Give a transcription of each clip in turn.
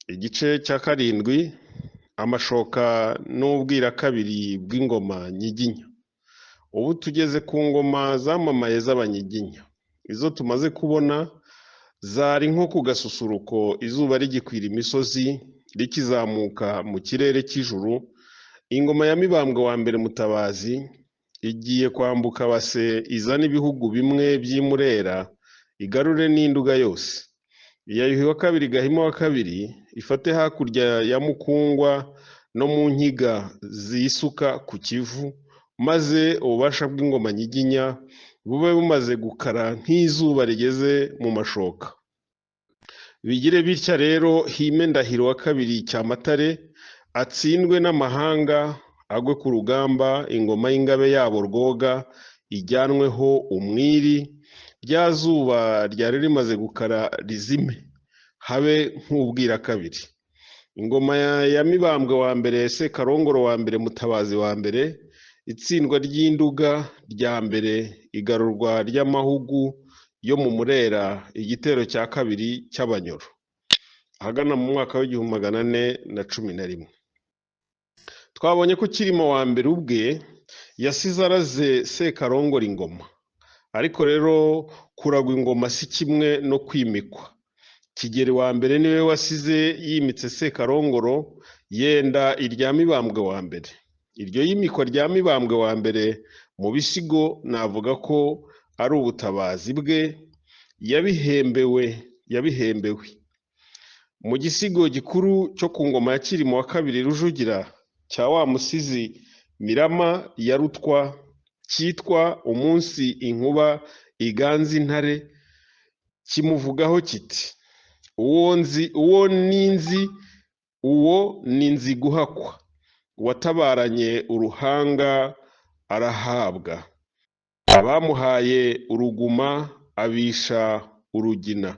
Igice cya karindwi, amashoka n'ubwira kabiri bw'ingoma nyiginya. Ubu tugeze ku ngoma zamamaye z'abanyiginya. Izo tumaze kubona zari nko ku gasusuruko izuba rigikwira imisozi rikizamuka mu kirere cy'ijuru. Ingoma ya Mibambwe wa mbere Mutabazi igiye kwambuka base izana ibihugu bimwe by'Imurera igarure n'Induga yose. Iya Yuhi wa kabiri Gahima wa kabiri ifate hakurya ya Mukungwa no mu nkiga zisuka ku Kivu, maze ububasha bw'ingoma nyiginya bube bumaze gukara nk'izuba rigeze mu mashoka. Bigire bitya rero hime Ndahiro wa kabiri Cyamatare atsindwe n'amahanga, agwe ku rugamba ingoma y'ingabe yabo Rwoga ijyanweho umwiri, rya zuba ryari rimaze gukara rizime habe nk'ubwira kabiri. Ingoma ya Mibambwe wa mbere Sekarongoro wa mbere Mutabazi wa mbere, itsindwa ry'Induga rya mbere, igarurwa ry'amahugu yo mu Murera, igitero cya kabiri cy'Abanyoro ahagana mu mwaka w'1411. Twabonye ko Cyilima wa mbere ubwe yasize araze Sekarongoro ingoma, ariko rero kuragwa ingoma si kimwe no kwimikwa. Kigeli wa mbere niwe wasize yimitse Sekarongoro, yenda irya Mibambwe wa mbere. Iryo yimikwa rya Mibambwe wa mbere mu bisigo navuga ko ari ubutabazi bwe yabihembewe. Mu gisigo gikuru cyo ku ngoma ya Cyilima wa kabiri Rujugira cya wa musizi Mirama ya Rutwa cyitwa Umunsi inkuba iganza intare, kimuvugaho kiti: uwo ninzi guhakwa, watabaranye uruhanga arahabwa, abamuhaye uruguma abisha urugina.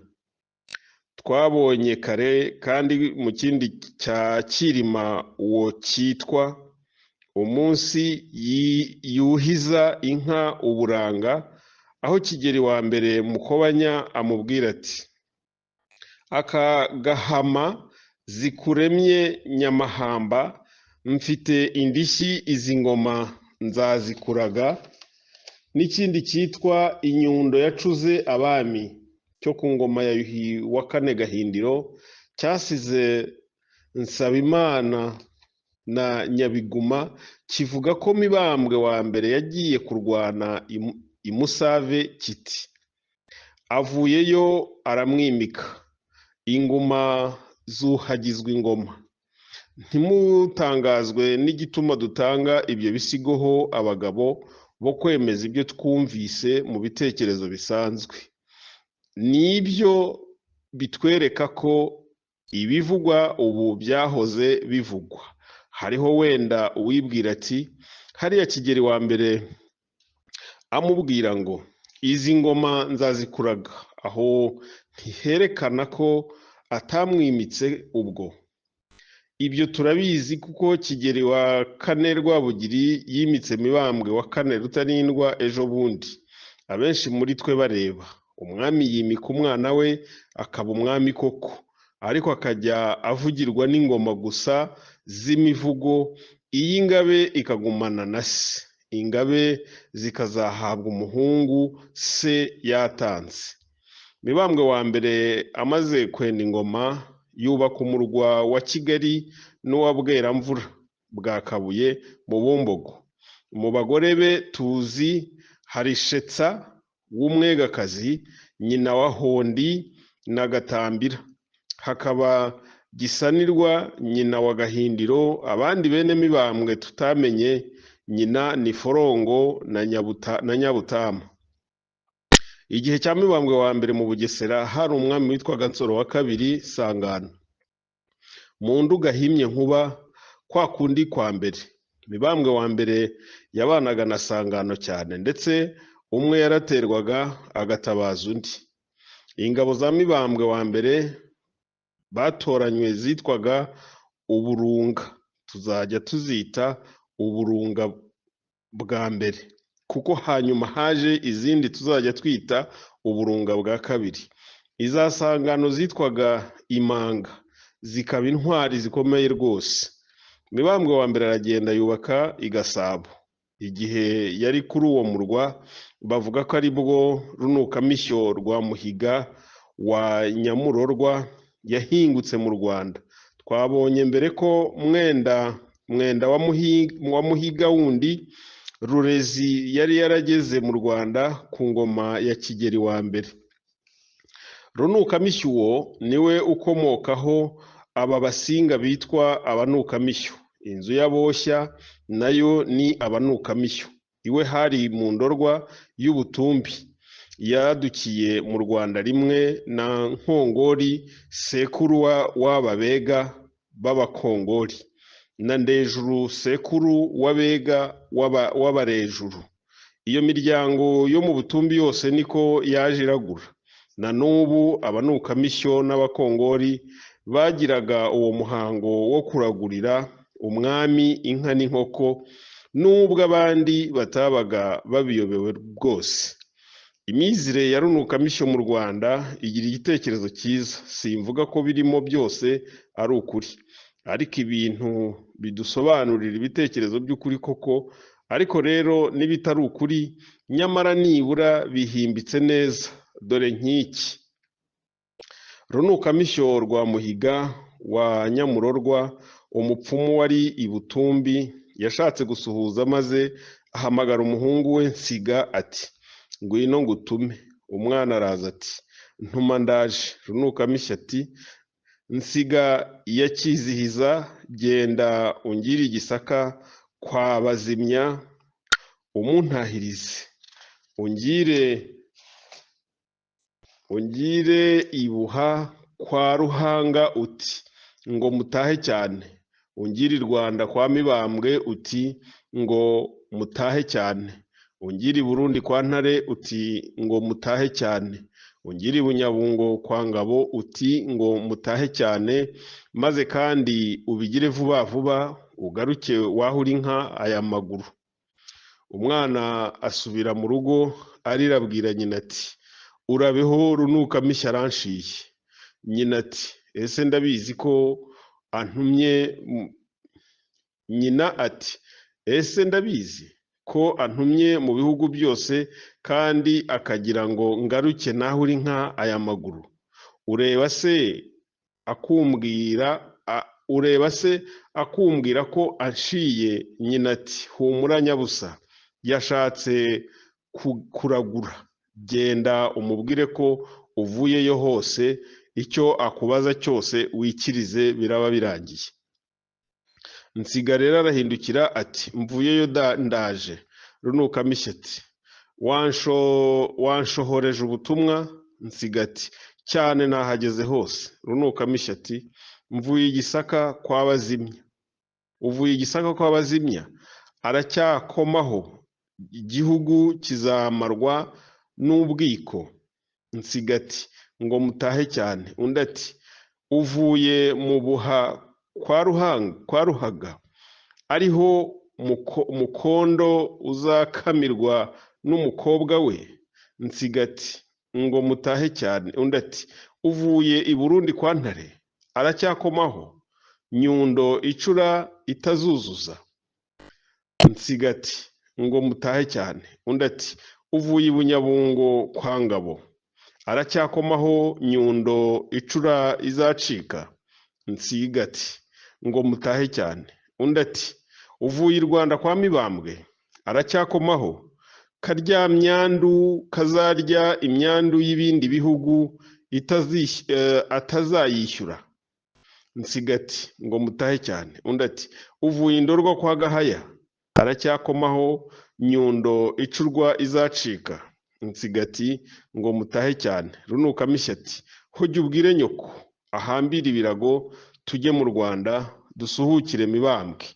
Twabonye kare kandi mu kindi cya Cyilima uwo cyitwa Umunsi yuhiza inka uburanga, aho Kigeli wa mbere Mukobanya amubwira ati: aka gahama zikuremye Nyamahamba, mfite indishyi izi ngoma nzazikuraga. N'ikindi cyitwa Inyundo yacuze abami cyo ku ngoma ya Yuhi wa kane Gahindiro, cyasize Nsabimana na Nyabiguma, kivuga ko Mibambwe wa mbere yagiye kurwana i Musave, kiti: avuyeyo aramwimika, ingoma zuhagizwa ingoma. Ntimutangazwe n'igituma dutanga ibyo bisigoho abagabo bo kwemeza ibyo twumvise mu bitekerezo bisanzwe. Nibyo bitwereka ko ibivugwa ubu byahoze bivugwa. Hariho wenda uwibwira ati hariya Kigeli wa mbere amubwira ngo izi ngoma nzazikuraga, aho ntiherekana ko atamwimitse ubwo. Ibyo turabizi kuko Kigeli wa kane Rwabugiri yimitse Mibambwe wa kane Rutarindwa ejo bundi, abenshi muri twe bareba. Umwami yimika umwana we akaba umwami koko, ariko akajya avugirwa n'ingoma gusa z'imivugo, iy'ingabe ikagumana na se, ingabe zikazahabwa umuhungu se yatanze. Mibambwe wa mbere amaze kwenda ingoma, yubaka umurwa wa Kigali n'uwa Bweramvura bwa Kabuye mu Bumbogo. Mu bagore be tuzi Harishetsa w'Umwegakazi, nyina wa Hondi na Gatambira, hakaba Gisanirwa nyina wa Gahindiro. Abandi bene Mibambwe tutamenye nyina ni Forongo na Nyabutama. Igihe cya Mibambwe wa mbere mu Bugesera hari umwami witwaga Nsoro wa kabiri Sangano. Mu Nduga himye Nkuba, kwa kundi kwa mbere. Mibambwe wa mbere yabanaga na Sangano cyane, ndetse umwe yaraterwaga agatabaza undi. Ingabo za Mibambwe wa mbere batoranywe zitwaga Uburunga, tuzajya tuzita Uburunga bwa mbere, kuko hanyuma haje izindi tuzajya twita Uburunga bwa kabiri. Iza Sangano zitwaga Imanga, zikaba intwari zikomeye rwose. Mibambwe wa mbere aragenda yubaka i Gasabo. Igihe yari kuri uwo murwa bavuga ko ari bwo Runukamishyo rwa Muhiga wa Nyamurorwa yahingutse mu Rwanda. Twabonye mbere ko mwenda wa Muhiga wundi Rurezi yari yarageze mu Rwanda ku ngoma ya Kigeli wa mbere. Runukamishyo uwo niwe ukomokaho aba basinga bitwa Abanukamishyo. Inzu y'Aboshya nayo ni Abanukamishyo. Iwe hari mu Ndorwa y'Ubutumbi. Yadukiye mu Rwanda rimwe na Nkongori sekuru w'Ababega b'Abakongori na Ndejuru sekuru w'Abega w'Abarejuru. Iyo miryango yo mu Butumbi yose niko yaje iragura. Na n'ubu Abanukamishyo n'Abakongori bagiraga uwo muhango wo kuragurira umwami inka n'inkoko, nubwo abandi batabaga babiyobewe rwose. Imizire ya Runukamishyo mu Rwanda igira igitekerezo cyiza. Simvuga ko birimo byose ari ukuri, ariko ibintu bidusobanurira ibitekerezo by'ukuri koko. Ariko rero n'ibitari ukuri nyamara nibura bihimbitse neza. Dore nk'iki: Runukamishyo rwa Muhiga wa Nyamurorwa, umupfumu wari i Butumbi, yashatse gusuhuza maze ahamagara umuhungu we Nsiga ati: ngwino ngutume. Umwana araza ati: ntuma ndaje. Runukamishyo ati: Nsiga ya Kizihiza, genda ungire i Gisaka kwa Bazimya umuntahirize. Ungire Ibuha kwa Ruhanga uti ngo mutahe cyane. Ungire i Rwanda kwa Mibambwe uti ngo mutahe cyane. Ungire i Burundi kwa Ntare uti ngo mutahe cyane. Ungire i Bunyabungo kwa Ngabo uti ngo mutahe cyane, maze kandi ubigire vuba vuba ugaruke wahura inka aya maguru. Umwana asubira mu rugo arira, abwira nyina ati: urabeho Runukamishyo aranshiye. Nyina ati: ese ndabizi ko antumye. Nyina ati: ese ndabizi ko antumye mu bihugu byose, kandi akagira ngo ngaruke nahure inka aya maguru. Ureba se akumbwira ko anshiye? Nyina ati: humura Nyabusa, yashatse kuragura. Genda umubwire ko uvuyeyo hose, icyo akubaza cyose wikirize, biraba birangiye. Nsiga rero arahindukira ati: mvuyeyo ndaje. Runukamishyo ati: wanshohoreje ubutumwa? Nsiga ati: cyane nahageze hose. Runukamishyo ati: mvuye i Gisaka kwa Bazimya. Uvuye i Gisaka kwa Bazimya? Aracyakomaho, igihugu kizamarwa n'ubwiko. Nsiga ati: ngo mutahe cyane. Undi ati: uvuye mu Buha kwa Ruhaga, ariho Mukondo uzakamirwa n'umukobwa we? Nsiga ati: ngo mutahe cyane. Undi ati: uvuye i Burundi kwa Ntare, aracyakomaho Nyundo icura itazuzuza? Nsiga ati: ngo mutahe cyane. Undi ati: uvuye i Bunyabungo kwa Ngabo, aracyakomaho Nyundo icura izacika? Nsiga ati: ngo mutahe cyane. Undi ati: uvuye i Rwanda kwa Mibambwe, aracyakomaho Karyamyandu kazarya imyandu y'ibindi bihugu atazayishyura? Nsiga ati: ngo mutahe cyane. Undi ati: uvuye i Ndorwa kwa Gahaya, aracyakomaho Nyundo icurwa izacika? Nsiga ati: ngo mutahe cyane. Runukamishyo ati: hojya ubwire nyoko ahambire ibirago, tujye mu Rwanda dusuhukire Mibambwe.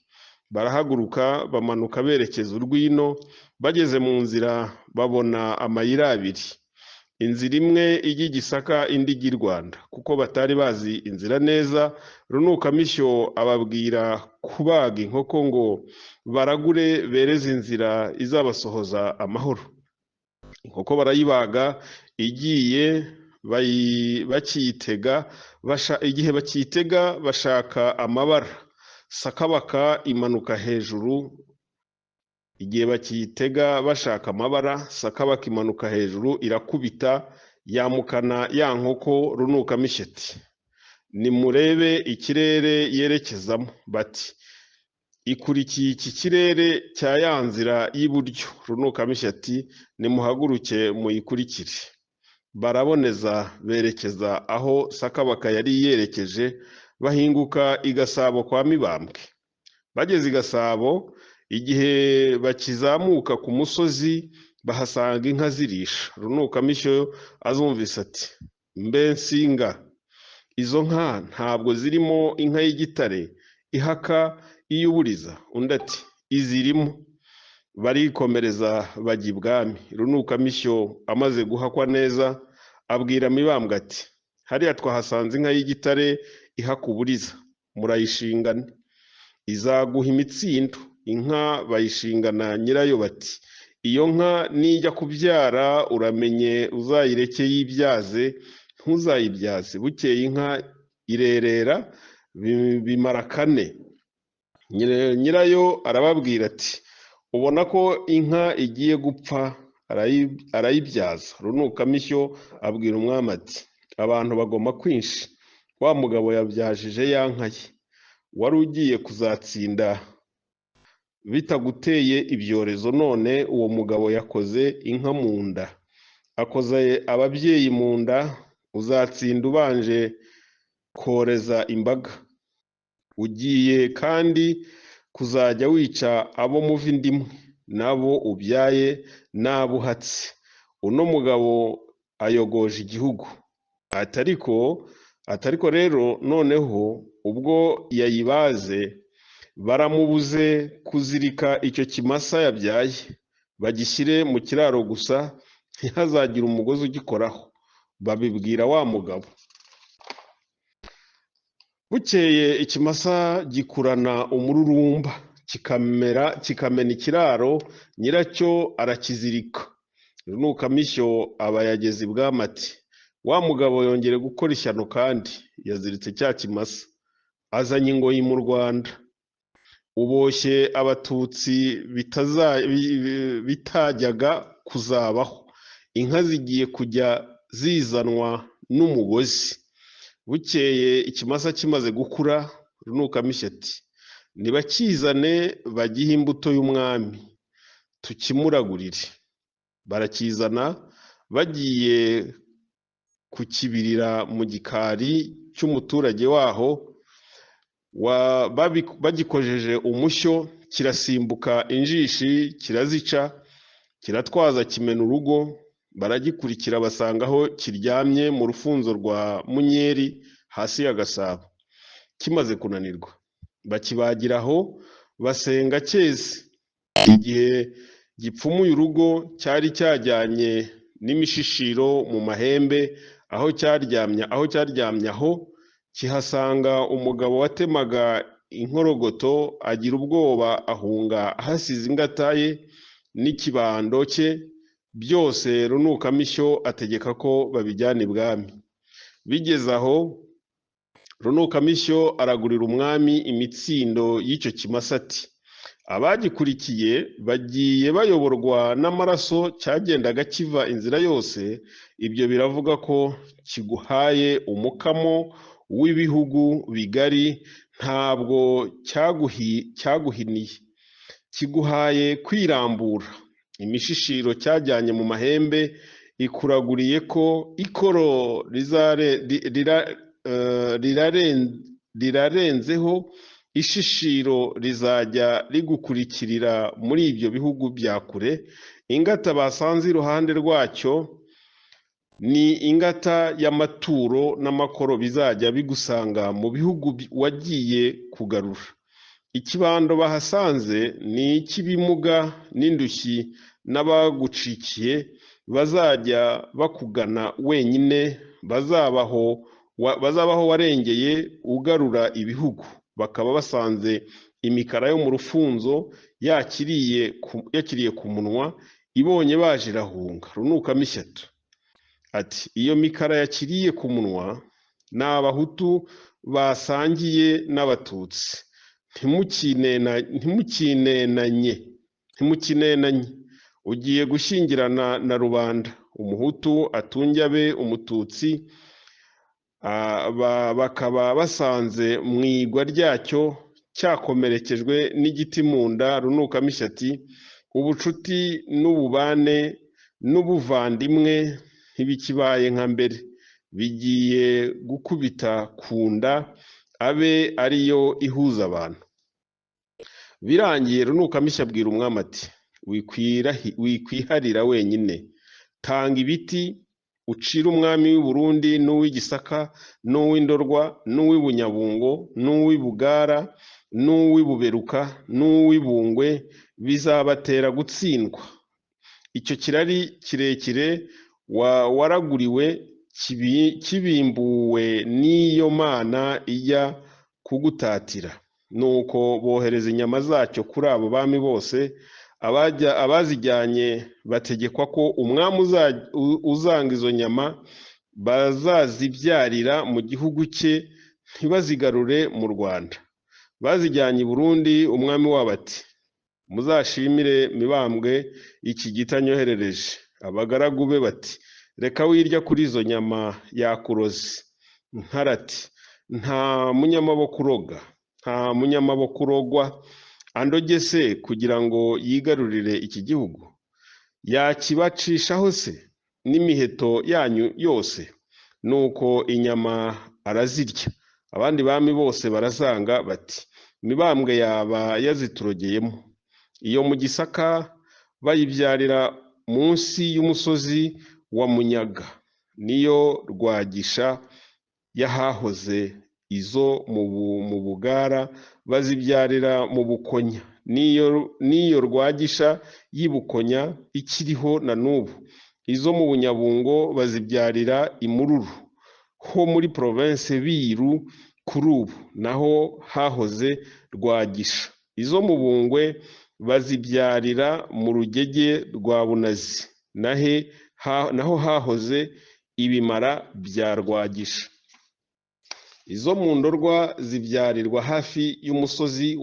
Barahaguruka bamanuka berekeza Urwino. Bageze mu nzira babona amayira abiri, inzira imwe ijya i Gisaka, indi ijya i Rwanda. Kuko batari bazi inzira neza, Runukamishyo ababwira kubaga inkoko ngo baragure bereze inzira izabasohoza amahoro. Inkoko barayibaga, igiye igihe bakiyitega bashaka amabara, sakabaka imanuka hejuru. Igihe bakiyitega bashaka amabara, sakabaka imanuka hejuru irakubita yamukana ya nkoko Runukamishyati. Nimurebe ikirere yerekezamo. Bati ikurikiye iki kirere cya ya nzira y'iburyo. Runukamishyati nimuhaguruke muyikurikire. Baraboneza berekeza aho sakabaka yari yerekeje, bahinguka i Gasabo kwa Mibambwe. Bageze i Gasabo, igihe bakizamuka ku musozi bahasanga inka zirisha. Runukamisyo azumvise ati mbe Nsinga, izo nka ntabwo zirimo inka y'igitare ihaka iy'uburiza? Undi ati izirimo. Barikomereza bajya ibwami. Runukamisyo amaze guhakwa neza abwira Mibambwe ati hariya twahasanze inka y'igitare ihaka uburiza, murayishingane, izaguha imitsindo. Inka bayishingana nyirayo. Bati iyo nka nijya kubyara uramenye uzayireke yibyaze, ntuzayibyaze. Bukeye inka irerera bimara kane. Nyirayo arababwira ati ubona ko inka igiye gupfa, arayibyaza. Runukamisyo abwira umwami ati abantu bagoma kwinshi, wa mugabo yabyajije ya nka ye, wari ugiye kuzatsinda bitaguteye ibyorezo, none uwo mugabo yakoze inka mu nda, akoze ababyeyi mu nda, uzatsinda ubanje koreza imbaga. Ugiye kandi kuzajya wica abo muva inda imwe, n'abo ubyaye n'abo uhatse. Uno mugabo ayogoje igihugu. Atariko rero noneho ubwo yayibaze baramubuze kuzirika icyo kimasa yabyaye, bagishyire mu kiraro gusa, ntihazagire umugozi ugikoraho. Babibwira wa mugabo. Bukeye ikimasa gikurana umururumba, kikamena ikiraro, nyiracyo arakizirika. Runukamisyo aba yageze ibwami ati wa mugabo yongere gukora ishyano kandi yaziritse cya kimasa, azanye ingoyi mu Rwanda, uboshye abatutsi bitajyaga kuzabaho. Inka zigiye kujya zizanwa n'umugozi. Bukeye ikimasa kimaze gukura, Runukamishyati nibakizane bagihe imbuto y'umwami tukimuragurire. Barakizana, bagiye kukibirira mu gikari cy'umuturage waho, bagikojeje umushyo, kirasimbuka injishi kirazica, kiratwaza kimena urugo. Baragikurikira basanga aho kiryamye mu rufunzo rwa Munyeri hasi ya Gasabo. Kimaze kunanirwa bakibagiraho, basenga cyeze. Igihe gipfumuye urugo cyari cyajyanye n'imishishiro mu mahembe, aho cyaryamye aho kihasanga umugabo watemaga inkorogoto, agira ubwoba ahunga ahasize ingata ye n'ikibando cye byose. Runukamisyo ategeka ko babijyana ibwami. Bigeze aho, Runukamisyo aragurira umwami imitsindo y'icyo kimasa ati abagikurikiye bagiye bayoborwa n'amaraso, cyagendaga kiva inzira yose. Ibyo biravuga ko kiguhaye umukamo w'ibihugu bigari, ntabwo cyaguhiniye, kiguhaye kwirambura. Imishishiro cyajyanye mu mahembe ikuraguriye ko ikoro rirarenzeho, ishishiro rizajya rigukurikirira muri ibyo bihugu bya kure. Ingata basanze iruhande rwacyo ni ingata y'amaturo n'amakoro bizajya bigusanga mu bihugu wagiye kugarura. Ikibando bahasanze ni icy'ibimuga n'indushyi n'abagucikiye, bazajya bakugana wenyine, bazabaho warengeye ugarura ibihugu. Bakaba basanze imikara yo mu rufunzo yakiriye ku munwa, ibonye baje irahunga. Runukamishyatu ati iyo mikara yakiriye ku munwa ni abahutu basangiye n'abatutsi, ntimukinenanye, ugiye gushyingirana na rubanda, umuhutu atunge abe umututsi, bakaba basanze mu igwa ryacyo cyakomerekejwe n'igiti mu nda, runukamo ishyati, ubucuti n'ububane n'ubuvandimwe ntibikibaye nka mbere, bigiye gukubita ku nda abe ariyo ihuza abantu. Birangiye runukamisha abwira umwami ati wikwiharira wenyine, tanga ibiti ucira umwami w'i Burundi n'uw'i Gisaka n'uw'i Ndorwa n'uw'i Bunyabungo n'uw'i Bugara n'uw'i Buberuka n'uw'i Bungwe, bizabatera gutsindwa. Icyo kirari kirekire waraguriwe kibimbuwe n'iyo mana ijya kugutatira. Nuko bohereza inyama zacyo kuri abo bami bose, abazijyanye bategekwa ko umwami uzanga izo nyama bazazibyarira mu gihugu cye, ntibazigarure mu Rwanda. Bazijyanye i Burundi, umwami wabo ati muzashimire Mibambwe iki giti anyoherereje. Abagaragu be bati reka wirya kuri izo nyama yakuroze. Ntare ati nta munyamaboko uroga, nta munyamaboko urogwa andogese kugira ngo yigarurire iki gihugu, yakibacishaho se n'imiheto yanyu yose? Nuko inyama arazirya. Abandi bami bose barazanga bati Mibambwe yaba yaziturogeyemo. Iyo mu Gisaka bayibyarira munsi y'umusozi wa Munyaga, niyo Rwagisha yahahoze. Izo mu Bugara bazibyarira mu Bukonya, niyo Rwagisha y'i Bukonya ikiriho na n'ubu. Izo mu Bunyabungo bazibyarira i Mururu ho muri province Biru kuri ubu, naho hahoze Rwagisha. Izo mu Bungwe bazibyarira mu Rugege rwa Bunazi, naho hahoze ibimara bya Rwagisha. Izo mu Ndorwa zibyarirwa hafi y'umusozi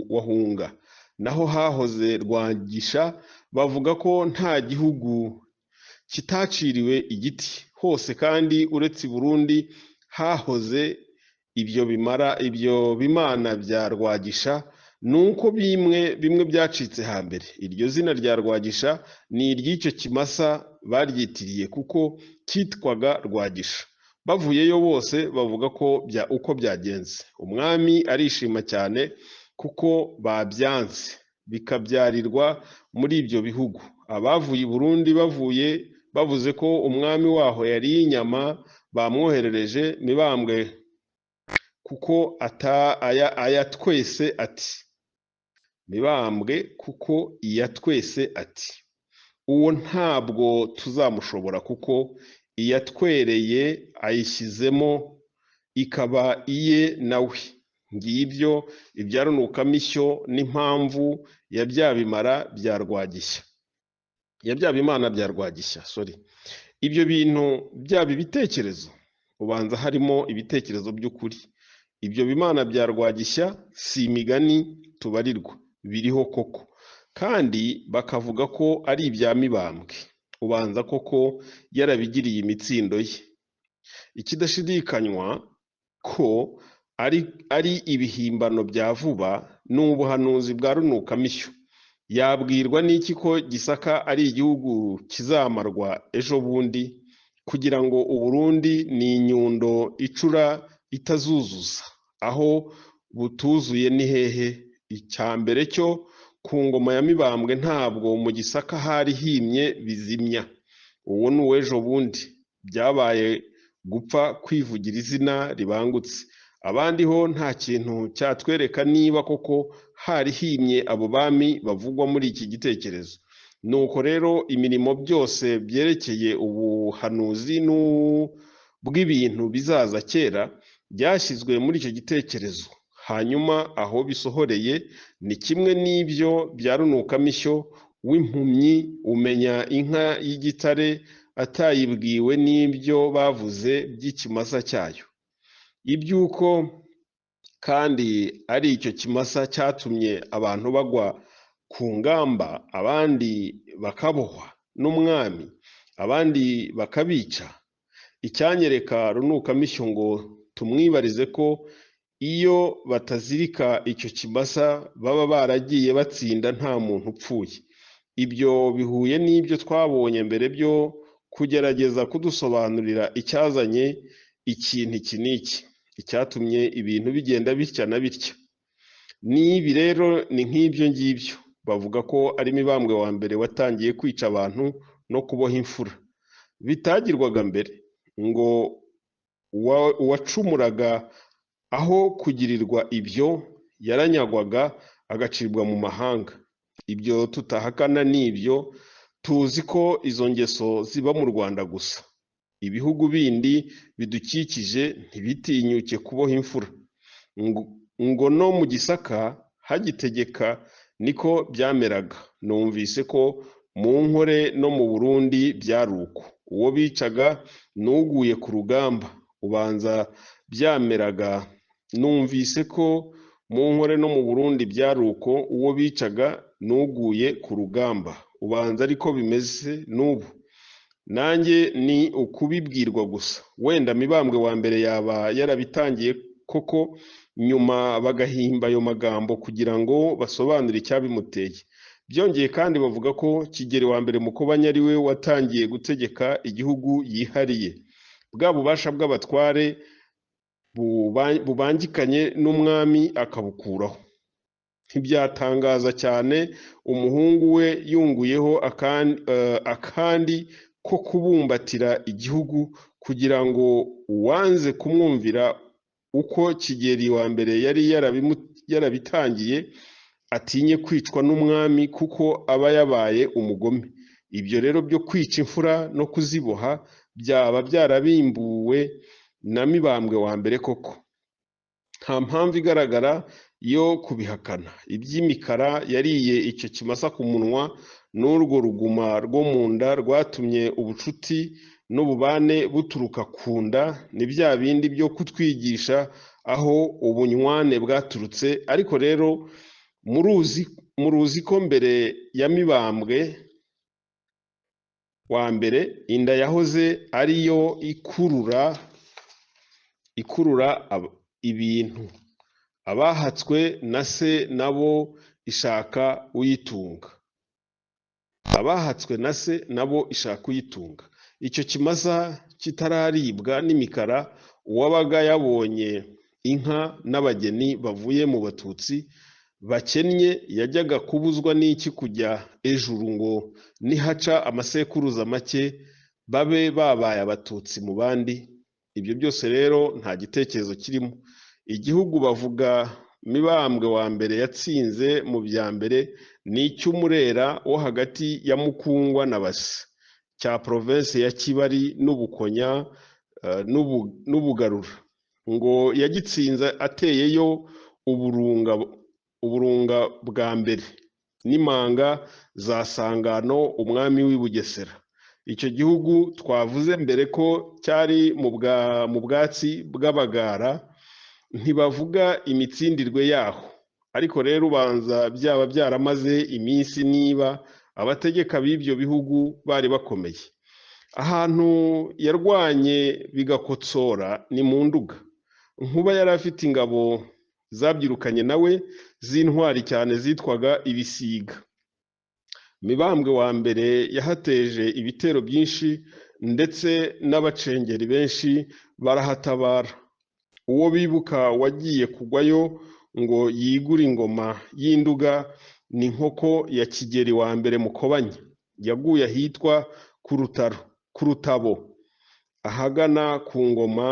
wa Hunga, naho hahoze Rwagisha. Bavuga ko nta gihugu kitaciriwe igiti hose, kandi uretse i Burundi hahoze ibyo bimana bya Rwagisha. Nuko bimwe byacitse hambere. Iryo zina rya Rwagisha ni iry'icyo kimasa baryitiriye kuko cyitwaga Rwagisha. Bavuyeyo bose bavuga ko uko byagenze. Umwami arishima cyane kuko babyanze bikabyarirwa muri ibyo bihugu. Abavuye i Burundi bavuze ko umwami waho yariye inyama bamwoherereje Mibambwe kuko ayatwese ati Mibambwe kuko iyatwese ati uwo ntabwo tuzamushobora, kuko iyatwereye ayishyizemo ikaba iye nawe. Ngibyo ibya runukamisyo n'impamvu ya bya bimana bya Rwagisha. Ibyo bintu byaba ibitekerezo, ubanza harimo ibitekerezo by'ukuri. Ibyo bimana bya Rwagisha si imigani tubarirwa, biriho koko, kandi bakavuga ko ari ibya Mibambwe. Ubanza koko yarabigiriye imitsindo ye. Ikidashidikanywa ko ari ibihimbano bya vuba n'ubuhanuzi bwa runukamisyo. Yabwirwa n'iki ko Gisaka ari igihugu kizamarwa ejo bundi, kugira ngo Uburundi ni inyundo icura itazuzuza, aho butuzuye ni hehe? Icya mbere cyo ku ngoma ya Mibambwe ntabwo mu Gisaka hari himye bizimya. Uwo ni uw'ejo bundi, byabaye gupfa kwivugira izina ribangutse. Abandi ho nta kintu cyatwereka niba koko hari himye abo bami bavugwa muri iki gitekerezo. Nuko rero imirimo byose byerekeye ubuhanuzi bw'ibintu bizaza kera byashyizwe muri icyo gitekerezo. Hanyuma aho bisohoreye ni kimwe n'ibyo bya runukamisyo w'impumyi umenya inka y'igitare atayibwiwe n'ibyo bavuze by'ikimasa cyayo, iby'uko kandi ari icyo kimasa cyatumye abantu bagwa ku ngamba, abandi bakabohwa n'umwami, abandi bakabica. Icyanyereka runukamisyo ngo tumwibarize ko iyo batazirika icyo kimasa baba baragiye batsinda nta muntu upfuye. Ibyo bihuye n'ibyo twabonye mbere byo kugerageza kudusobanurira icyazanye ikintu iki n'iki, icyatumye ibintu bigenda bitya na bitya. N'ibi rero ni nk'ibyo ngibyo, bavuga ko ari Mibambwe wa mbere watangiye kwica abantu no kuboha imfura. Bitagirwaga mbere ngo uwacumuraga aho kugirirwa ibyo yaranyagwaga agacibwa mu mahanga. Ibyo tutahakana n'ibyo, tuzi ko izo ngeso ziba mu Rwanda gusa. Ibihugu bindi bidukikije ntibitinyuke kuboha imfura, ngo no mu Gisaka hagitegeka niko byameraga. Numvise ko mu Nkore no mu Burundi byari uko, uwo bicaga n'uguye ku rugamba, ubanza byameraga. Numvise ko mu Nkore no mu Burundi byari uko, uwo bicaga n'uguye ku rugamba, ubanza ariko bimeze n'ubu. Nanjye ni ukubibwirwa gusa, wenda Mibambwe wa mbere yaba yarabitangiye koko, nyuma bagahimba ayo magambo kugira ngo basobanure icyabimuteye. Byongeye kandi bavuga ko Kigeli wa mbere Mukobanya ari we watangiye gutegeka igihugu yihariye, bwa bubasha bw'abatware bubangikanye n'umwami akabukuraho. Ntibyatangaza cyane umuhungu we yunguyeho akandi ko kubumbatira igihugu, kugira ngo uwanze kumwumvira uko Kigeli wa mbere yari yarabitangiye atinye kwicwa n'umwami, kuko aba yabaye umugome. Ibyo rero byo kwica imfura no kuziboha byaba byarabimbuwe na Mibambwe wa mbere koko. Nta mpamvu igaragara yo kubihakana. Iby'imikara yariye icyo kimasa ku munwa n'urwo ruguma rwo mu nda rwatumye ubucuti n'ububane buturuka ku nda, ni bya bindi byo kutwigisha aho ubunywane bwaturutse. Ariko rero muruzi ko mbere ya Mibambwe wa mbere inda yahoze ariyo ikurura ibintu. Abahatswe na se nabo ishaka uyitunga, abahatswe na se nabo ishaka uyitunga. Icyo kimasa kitararibwa n'imikara, uwabaga yabonye inka n'abageni bavuye mu Batutsi bakennye yajyaga kubuzwa n'iki kujya ejuru, ngo nihaca amasekuruza make babe babaye Abatutsi mu bandi. Ibyo byose rero nta gitekerezo kirimo. Igihugu bavuga Mibambwe wa mbere yatsinze mu bya mbere ni icy'Umurera wo hagati ya Mukungwa na Base, cya province ya Kibari n'Ubukonya n'Ubugarura. Ngo yagitsinze ateyeyo uburunga bwa mbere n'imanga za Sangano umwami w'i Bugesera. Icyo gihugu twavuze mbere ko cyari mu bwatsi bw'Abagara, ntibavuga imitsindirwe yaho. Ariko rero ubanza byaba byaramaze iminsi, niba abategeka b'ibyo bihugu bari bakomeye. Ahantu yarwanye bigakotsora ni mu Nduga. Nkuba yari afite ingabo zabyirukanye nawe z'intwari cyane zitwaga Ibisiga. Mibambwe wa mbere yahateje ibitero byinshi, ndetse n'abacengeri benshi barahatabara. Uwo bibuka wagiye kugwayo ngo yigure ingoma y'Induga ni Nkoko ya Kigeli wa mbere Mukobanya. Yaguye ahitwa ku Rutabo, ahagana ku ngoma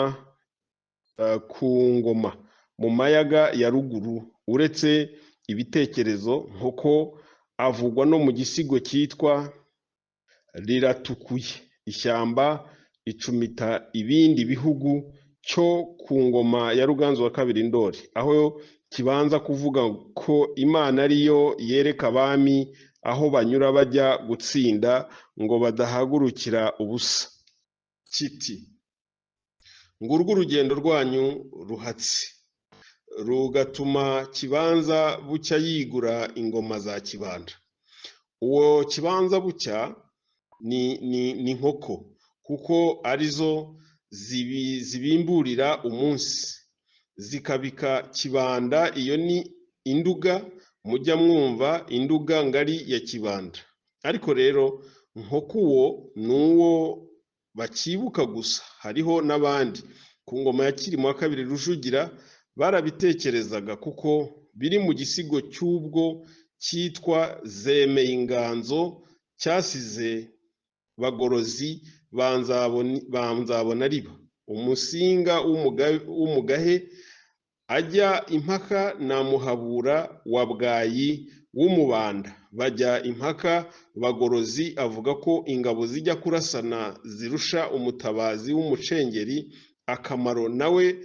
mu Mayaga ya ruguru. Uretse ibitekerezo, Nkoko avugwa no mu gisigo cyitwa Riratukuye ishyamba icumita ibindi bihugu cyo ku ngoma ya Ruganzu wa kabiri Ndoli, aho kibanza kuvuga ko Imana ariyo yereka abami aho banyura bajya gutsinda, ngo badahagurukira ubusa. Kiti ngurwo urugendo rwanyu ruhatse rugatuma Kibanza bucya yigura ingoma za Kibanda. Uwo Kibanza bucya ni inkoko, kuko arizo zibimburira umunsi zikabika Kibanda. Iyo ni Induga, mujya mwumva Induga ngari ya Kibanda. Ariko rero nkoko uwo nuwo bakibuka gusa, hariho n'abandi. Ku ngoma ya Cyilima II Rujugira barabitekerezaga, kuko biri mu gisigo cy'ubwo cyitwa Zemeye inganzo cyasize Bagorozi banzabona riba. Umusinga w'umugahe ajya impaka na Muhabura wa Bwayi w'Umubanda. Bajya impaka, Bagorozi avuga ko ingabo zijya kurasana zirusha umutabazi w'umucengeri akamaro, nawe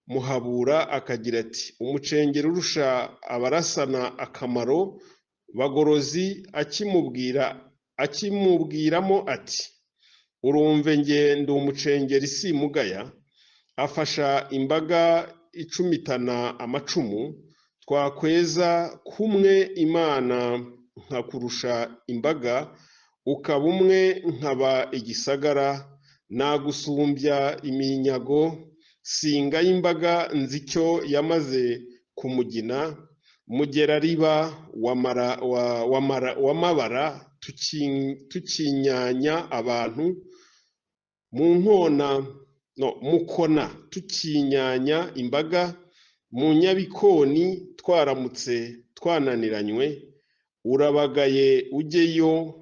Muhabura akagira ati umucengeri urusha abarasana akamaro. Bagorozi akimubwiramo ati urumve nge ndi umucengeri simugaya. Afasha imbaga icumitana amacumu, twakweza kumwe Imana nkakurusha imbaga, ukaba umwe nkaba igisagara, nagusumbya iminyago, singa y'imbaga nzicyo yamaze kumugina, Mugerariba w'amabara tukinyanya abantu mukona tukinyanya imbaga, mu Nyabikoni twaramutse twananiranywe, urabagaye ujyeyo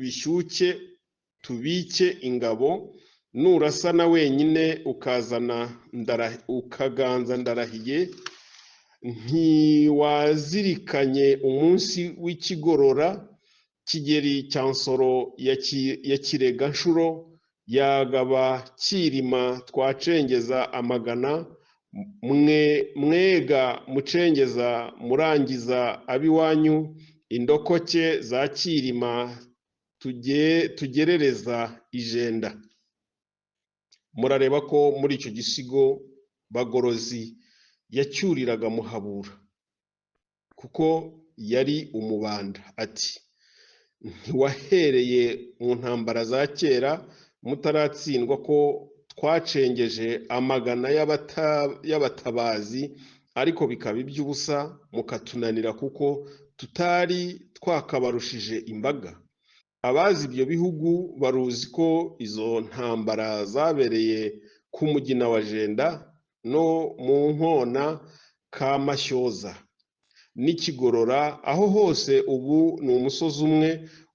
bishyuke tubike ingabo, nurasana wenyine ukaganza ndarahiye, ntiwazirikanye umunsi w'ikigorora, Kigeli cya Nsoro ya Kireganshuro, yagaba Cyilima twacengeza amagana, mwega mucengeza murangiza ab'iwanyu, indokoke za Cyilima tugerereza ijenda. Murareba ko muri icyo gisigo Bagorozi yacyuriraga Muhabura, kuko yari Umubanda. Ati ntiwahereye mu ntambara za kera mutaratsindwa ko twacengeje amagana y'abatabazi, ariko bikaba iby'ubusa mukatunanira, kuko tutari twakabarushije imbaga. Abazi ibyo bihugu baruzi ko izo ntambara zabereye ku Mugina wa Jenda no mu Nkona ka Mashyoza n'Ikigorora. Aho hose ubu ni umusozi umwe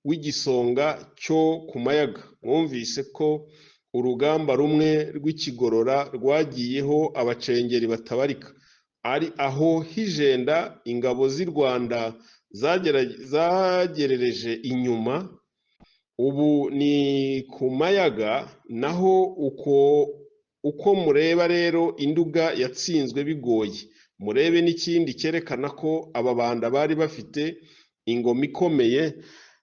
w'igisonga cyo ku Mayaga. Mwumvise ko urugamba rumwe rw'Ikigorora rwagiyeho abacengeri batabarika. Ari aho hijenda ingabo z'i Rwanda zagerereje inyuma. Ubu ni ku Mayaga. Naho uko mureba rero Induga yatsinzwe bigoye, murebe n'ikindi cyerekana ko Ababanda bari bafite ingoma ikomeye,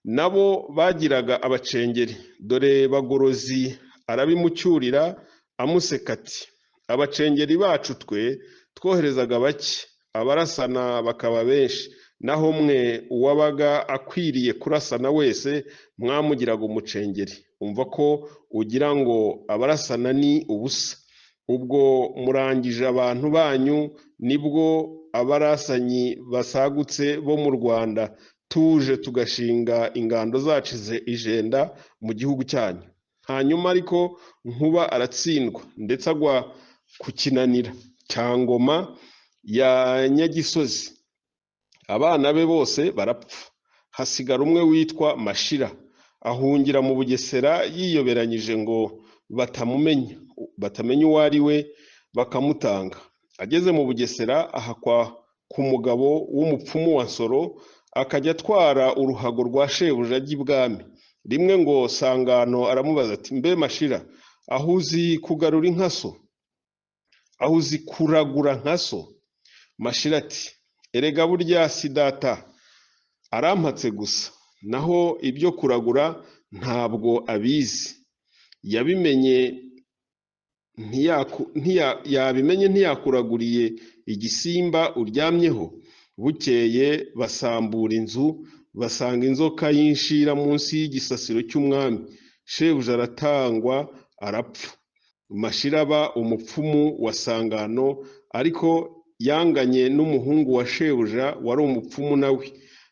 nabo bagiraga abacengeri. Dore Bagorozi arabimucyurira amuseka ati abacengeri bacu twe twoherezaga bake, abarasana bakaba benshi, naho mwe uwabaga akwiriye kurasana wese mwamugiraga umucengeri. Umva ko ugira ngo abarasana ni ubusa. Ubwo murangije abantu banyu, nibwo abarasanyi basagutse bo mu Rwanda tuje tugashinga ingando zacize ijenda mu gihugu cyanyu. Hanyuma ariko Nkuba aratsindwa, ndetse agwa ku kinanira cya Ngoma ya Nyagisozi. Abana be bose barapfa, hasigara umwe witwa Mashira, ahungira mu Bugesera yiyoberanyije ngo batamenya uwo ari we, bakamutanga. Ageze mu Bugesera ahakwa ku mugabo w'umupfumu wa Nsoro, akajya atwara uruhago rwa shebuja ry'ibwami. Rimwe ngo Sangano aramubaza ati mbe Mashira, aho uzi kugarura inka so? Aho uzi kuragura nka so? Mashira ati erega burya si data, arampatse gusa, naho ibyo kuragura ntabwo abizi, yabimenye yabimenye ntiyakuraguriye igisimba uryamyeho. Bukeye basambura inzu, basanga inzoka y'inshira munsi y'igisasiro cy'umwami. Shebuja aratangwa arapfa. Mashira aba umupfumu wa Sangano, ariko yanganye n'umuhungu wa shebuja wari umupfumu nawe,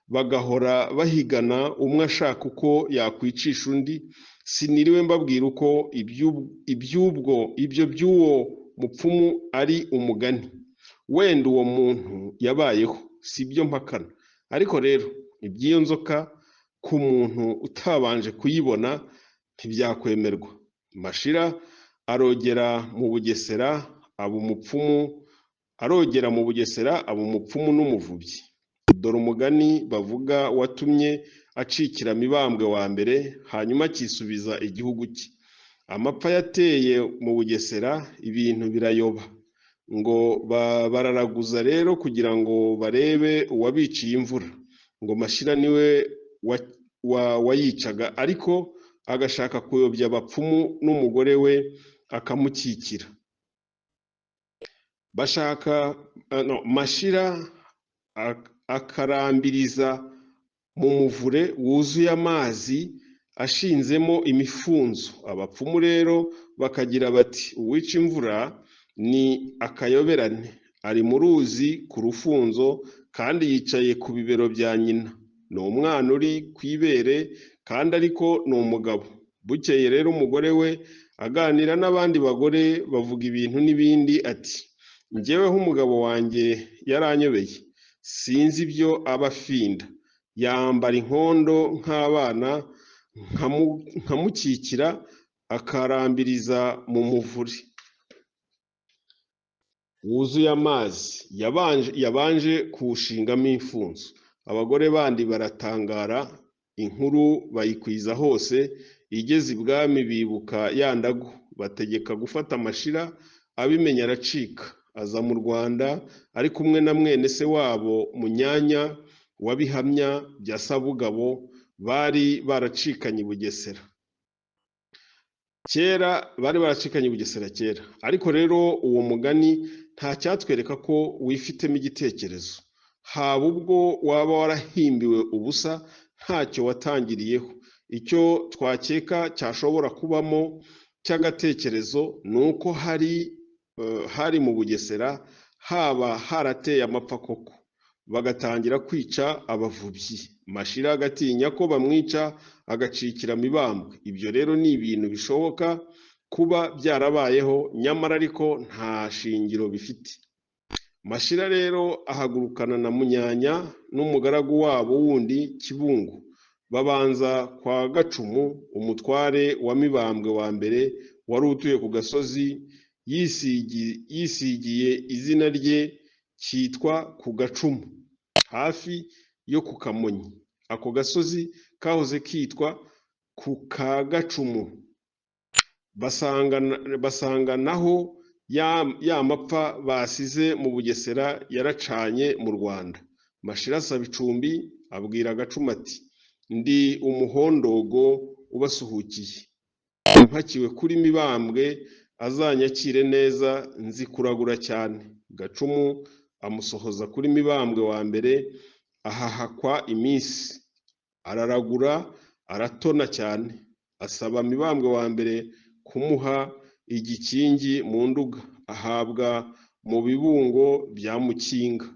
bagahora bahigana umwe ashaka uko yakwicisha undi. Siniriwe mbabwira uko ibyo by'uwo mupfumu ari umugani. Wenda uwo muntu yabayeho, si byo mpakana, ariko rero iby'iyo nzoka ku muntu utabanje kuyibona ntibyakwemerwa. Mashira arogera mu Bugesera aba umupfumu n'umuvubyi. Dore umugani bavuga watumye acikira Mibambwe wa mbere, hanyuma akisubiza igihugu cye. Amapfa yateye mu Bugesera, ibintu birayoba, ngo bararaguza rero kugira ngo barebe uwabiciye imvura. Ngo Mashira niwe wayicaga, ariko agashaka kuyobya abapfumu n'umugore we akamukikira. Mashira akarambiriza mu muvure wuzuye amazi ashinzemo imifunzo. Abapfumu rero bakagira bati, uwica imvura ni akayoberane, ari mu ruzi ku rufunzo, kandi yicaye ku bibero bya nyina. Ni umwana uri ku ibere, kandi ariko ni umugabo. Bukeye rero umugore we aganira n'abandi bagore bavuga ibintu n'ibindi, ati, njyeweho umugabo wanjye yaranyobeye, sinzi ibyo aba afinda. Yambara inkondo nk'abana, nkamukikira, akarambiriza mu muvure wuzuye amazi yabanje kuwushingamo imfunzo. Abagore bandi baratangara, inkuru bayikwiza hose. Igeze ibwami bibuka ya ndagu, bategeka gufata Mashira. Abimenye aracika, aza mu Rwanda ari kumwe na mwene se wabo Munyanya wa Bihamya bya Sabugabo, bari baracikanye i Bugesera kera. Ariko rero uwo mugani nta cyatwereka ko wifitemo igitekerezo, haba ubwo waba warahimbiwe ubusa ntacyo watangiriyeho. Icyo twakeka cyashobora kubamo cy'agatekerezo ni uko hari mu Bugesera haba harateye amapfa koko, bagatangira kwica abavubyi. Mashira agatinya ko bamwica, agacikira Mibambwe. Ibyo rero ni ibintu bishoboka kuba byarabayeho, nyamara ariko nta shingiro bifite. Mashira rero ahagurukana na Munyanya n'umugaragu wabo wundi Kibungo, babanza kwa Gacumu, umutware wa Mibambwe wa mbere, wari utuye ku gasozi yisigiye izina rye cyitwa ku Gacumu, hafi yo ku Kamonyi. Ako gasozi kahoze kitwa ku ka Gacumu. Basanga naho ya mapfa basize mu Bugesera yaracanye mu Rwanda. Mashira asaba icumbi, abwira Gacumu ati, ndi umuhondogo ubasuhukiye, mpakiwe kuri Mibambwe, azanyakire neza, nzi kuragura cyane. Gacumu amusohoza kuri Mibambwe wa mbere, ahahakwa iminsi, araragura, aratona cyane. Asaba Mibambwe wa mbere kumuha igikingi mu Nduga, ahabwa mu Bibungo bya Mukinga.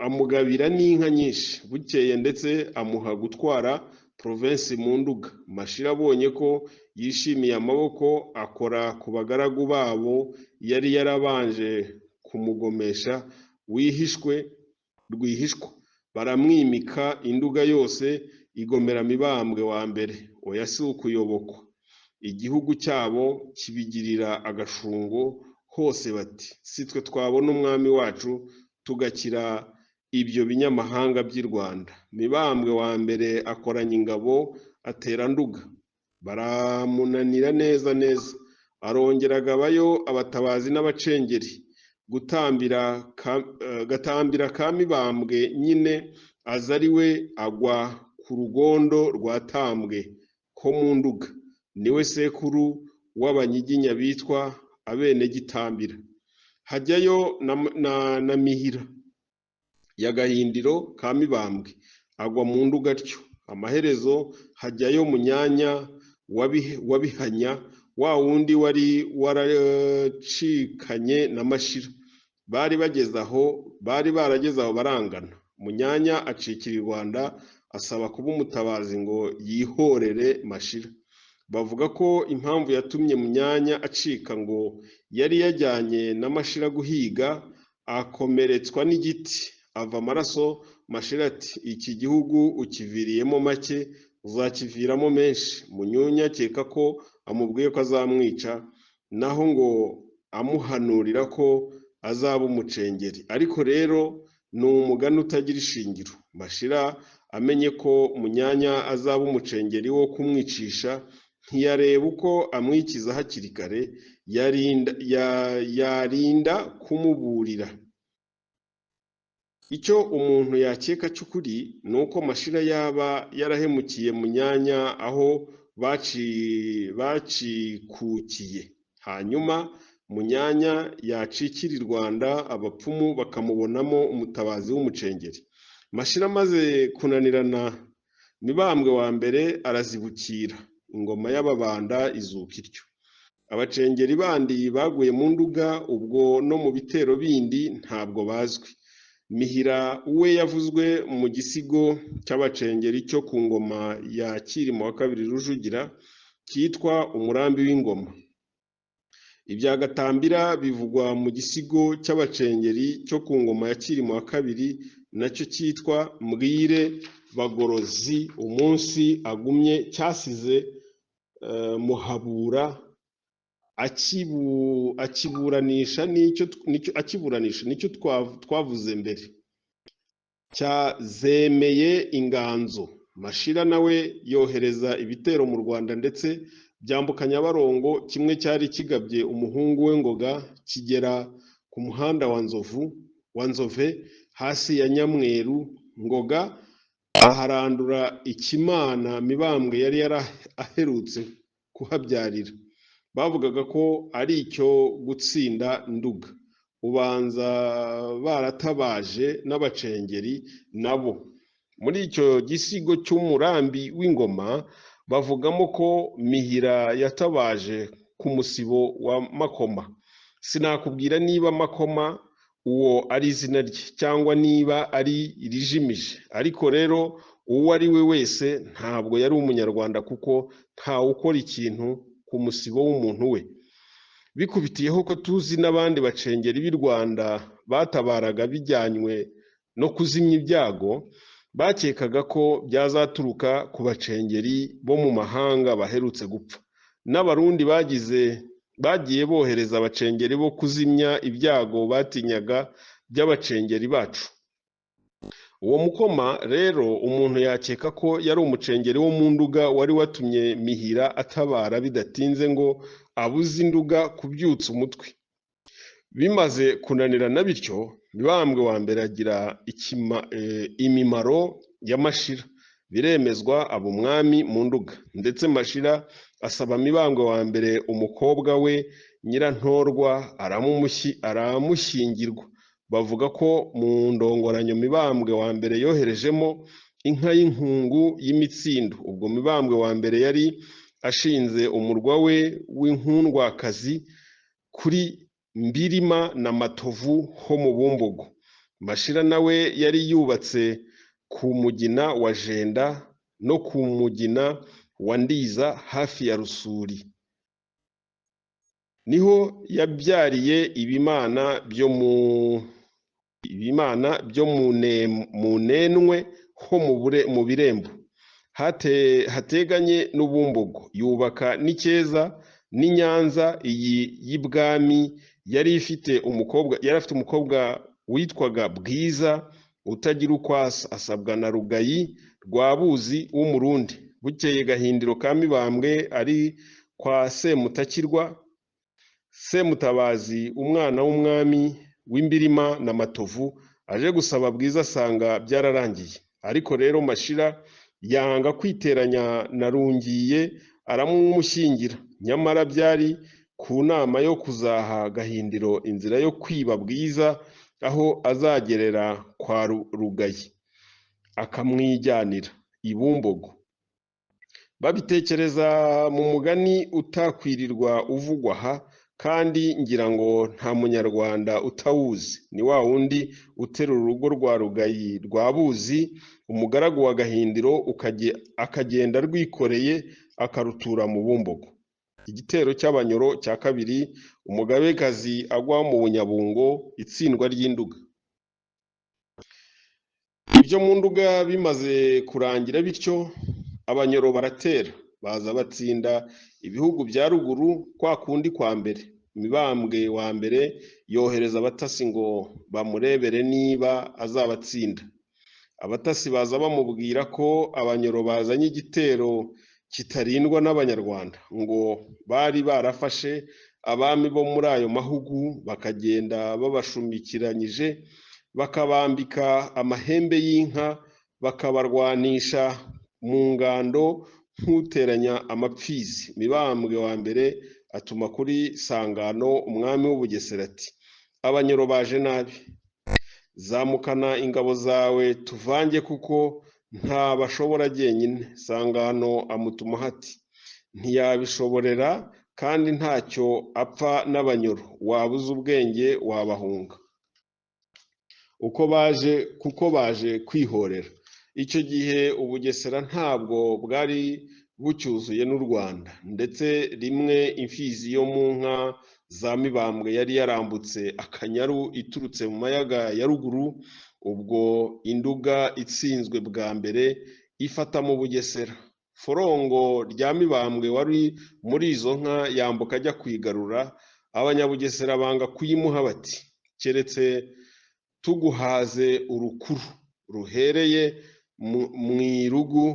Amugabira n'inka nyinshi. Bukeye ndetse amuha gutwara provinsi mu Nduga. Mashira abonye ko yishimiye amaboko, akora ku bagaragu babo yari yarabanje kumugomesha rwihishwa, baramwimika. Induga yose igomera Mibambwe wa mbere. Oya, si ukuyobokwa. Igihugu cyabo kibigirira agashungo hose, bati, si twe twabona umwami wacu tugakira ibyo binyamahanga by'i Rwanda. Mibambwe wa mbere akoranya ingabo, atera Nduga, baramunanira neza. Arongera agabayo abatabazi n'abacengeri, gatambira ka Mibambwe nyine aza ari we agwa ku rugondo rwa Tambwe ko mu Nduga, niwe sekuru w'Abanyiginya bitwa Abenegitambira. Hajyayo na Mihira ya Gahindiro ka Mibambwe agwa mu Nduga atyo. Amaherezo hajyayo Munyanya wa Bihanya, wa wundi wari waracikanye na Mashira. Bari barageze aho barangana. Munyanya acikira i Rwanda asaba kuba umutabazi ngo yihorere Mashira. Bavuga ko impamvu yatumye Munyanya acika ngo yari yajyanye na Mashira guhiga, akomeretswa n'igiti ava amaraso. Mashira ati iki gihugu ukiviriyemo make uzakiviramo menshi. Munyanya akeka ko amubwiye ko azamwica, naho ngo amuhanurira ko azaba umucengeri. Ariko rero ni umugani utagira ishingiro. Mashira amenye ko Munyanya azaba umucengeri wo kumwicisha, ntiyareba uko amwikiza hakiri kare, yarinda kumuburira. Icyo umuntu yakeka cy'ukuri ni uko Mashira yaba yarahemukiye Munyanya aho bacikukiye, hanyuma Munyanya yacikira i Rwanda abapfumu bakamubonamo umutabazi w'umucengeri. Mashira amaze kunanirana Mibambwe wa mbere arazibukira, ingoma y'Ababanda izuka ityo. Abacengeri bandi baguye mu Nduga ubwo no mu bitero bindi ntabwo bazwi. Mihira we yavuzwe mu gisigo cy'abacengeri cyo ku ngoma ya Cyilima wa kabiri Rujugira cyitwa Umurambi w'ingoma. Ibya Gatambira bivugwa mu gisigo cy'abacengeri cyo ku ngoma ya Cyilima wa kabiri nacyo cyitwa Mbwire Bagorozi umunsi agumye, cyasize Muhabura akiburanisha nicyo twavuze mbere cyazemeye inganzo. Mashira nawe yohereza ibitero mu Rwanda, ndetse byambuka Nyabarongo. Kimwe cyari kigabye umuhungu we Ngoga, kigera ku muhanda wa Nzove hasi ya Nyamweru. Ngoga aharandura ikimana Mibambwe yari aherutse kuhabyarira. Bavugaga ko ari icyo gutsinda Nduga. Ubanza baratabaje n'abacengeri nabo. Muri icyo gisigo cy'Umurambi w'ingoma bavugamo ko Mihira yatabaje ku musibo wa Makoma. Sinakubwira niba Makoma uwo ari izina rye cyangwa niba ari irijimije, ariko rero uwo ari we wese ntabwo yari umunyarwanda, kuko ntawe ukora ikintu ku musibo w'umuntu we. Bikubitiyeho ko tuzi n'abandi bacengeri b'i Rwanda batabaraga bijyanywe no kuzimya ibyago, bakekaga ko byazaturuka ku bacengeri bo mu mahanga baherutse gupfa. N'Abarundi bagiye bohereza abacengeri bo kuzimya ibyago batinyaga by'abacengeri bacu. Uwo Mukoma rero umuntu yakeka ko yari umucengeri wo mu Nduga wari watumye Mihira atabara bidatinze ngo abuze Induga kubyutsa umutwe. Bimaze kunanirana bityo, Mibambwe wa mbere agira imimaro ya Mashira, biremezwa aba umwami mu Nduga. Ndetse Mashira asaba Mibambwe wa mbere umukobwa we Nyirantorwa aramushyingirwa. Bavuga ko mu ndongoranyo Mibambwe wa mbere yoherejemo inka y'inkungu y'imitsindo. Ubwo Mibambwe wa mbere yari ashinze umurwa we w'inkundwakazi kuri Mbirima na Matovu ho mu Bumbogo. Mashira nawe yari yubatse ku Mugina wa Jenda no ku Mugina wa Ndiza hafi ya Rusuri. Niho yabyariye ibimana byo mu Nenwe ho mu Birembo hateganye n'Ubumbogo. Yubaka n'Icyeza n'Inyanza. Iyi y'ibwami yari afite umukobwa witwaga Bwiza utagira uko asa, asabwa na Rugayi Rwabuzi w'Umurundi. Bukeye Gahindiro ka Mibambwe ari kwa Semutakirwa, Semutabazi umwana w'umwami w'Imbirima na Matovu aje gusaba Bwiza asanga byararangiye. ariko rero Mashira yanga kwiteranya na Rungiye aramumushyingira, nyamara byari ku nama yo kuzaha Gahindiro inzira yo kwiba Bwiza aho azagerera kwa Rugayi akamwijyanira i Bumbogo. Babitekereza mu mugani utakwirirwa uvugwa aha, kandi ngira ngo nta munyarwanda utawuzi. Ni wa wundi uterura urugo rwa Rugayi rwa Buzi, umugaragu wa Gahindiro akagenda rwikoreye akarutura mu Bumbogo. Igitero cy'Abanyoro cya kabiri, umugabekazi agwa mu Bunyabungo, itsindwa ry'Induga. Ibyo mu Nduga bimaze kurangira bityo, Abanyoro baratera baza batsinda ibihugu bya ruguru kwa kundi kwa mbere. Mibambwe wa mbere yohereza abatasi ngo bamurebere niba azabatsinda. Abatasi baza bamubwira ko Abanyoro bazanye igitero kitarindwa n'Abanyarwanda, ngo bari barafashe abami bo muri ayo mahugu bakagenda babashumikiranyije, bakabambika amahembe y'inka, bakabarwanisha mu ngando nk'uteranya amapfizi. Mibambwe wa mbere atuma kuri Sangano umwami w'Ubugesera ati: Abanyoro baje nabi, zamukana ingabo zawe tuvange kuko nta bashobora jyenyine. Sangano amutuma ati: ntiyabishoborera kandi ntacyo apfa n'Abanyoro, wabuze ubwenge wabahunga. Kuko baje kwihorera. Icyo gihe Ubugesera ntabwo bwari bucyuzuye n'u Rwanda, ndetse rimwe imfizi yo mu nka za Mibambwe yari yarambutse Akanyaru iturutse mu mayaga ya ruguru. Ubwo Induga itsinzwe bwa mbere ifata mu Bugesera. Forongo rya Mibambwe wari muri izo nka yambuka ajya kwigarura. Abanyabugesera banga kuyimuha bati: keretse tuguhaze urukuru ruhereye mu irugu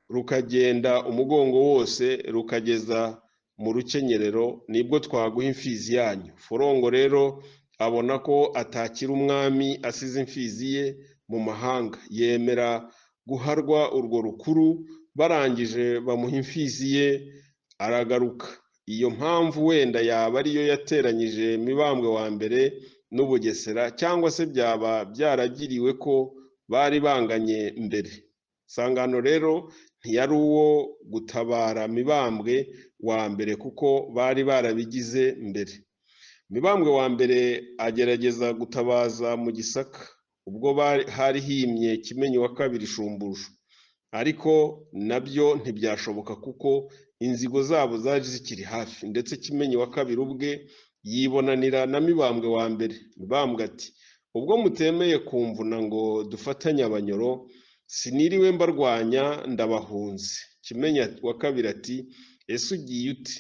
rukagenda umugongo wose rukageza mu rukenyerero, nibwo twaguha imfizi yanyu. Forongo rero abona ko atakira umwami asize imfizi ye mu mahanga, yemera guharwa urwo rukuru. Barangije bamuha imfizi ye aragaruka. Iyo mpamvu wenda yaba ariyo yateranyije Mibambwe wa mbere n'Ubugesera, cyangwa se byaba byaragiriwe ko bari banganye mbere. Sangano rero ntiyari uwo gutabara Mibambwe wa mbere kuko bari barabigize mbere. Mibambwe wa mbere agerageza gutabaza mu Gisaka, ubwo hari himye Kimenyi wa kabiri Shumbusho, ariko nabyo ntibyashoboka kuko inzigo zabo zari zikiri hafi, ndetse Kimenyi wa kabiri ubwe yibonanira na Mibambwe wa mbere. Mibambwe ati: ubwo mutemeye kumvuna ngo dufatanye Abanyoro, siniriwe mbarwanya ndabahunze. Kimenyi wa kabiri ati: ese ugiye ute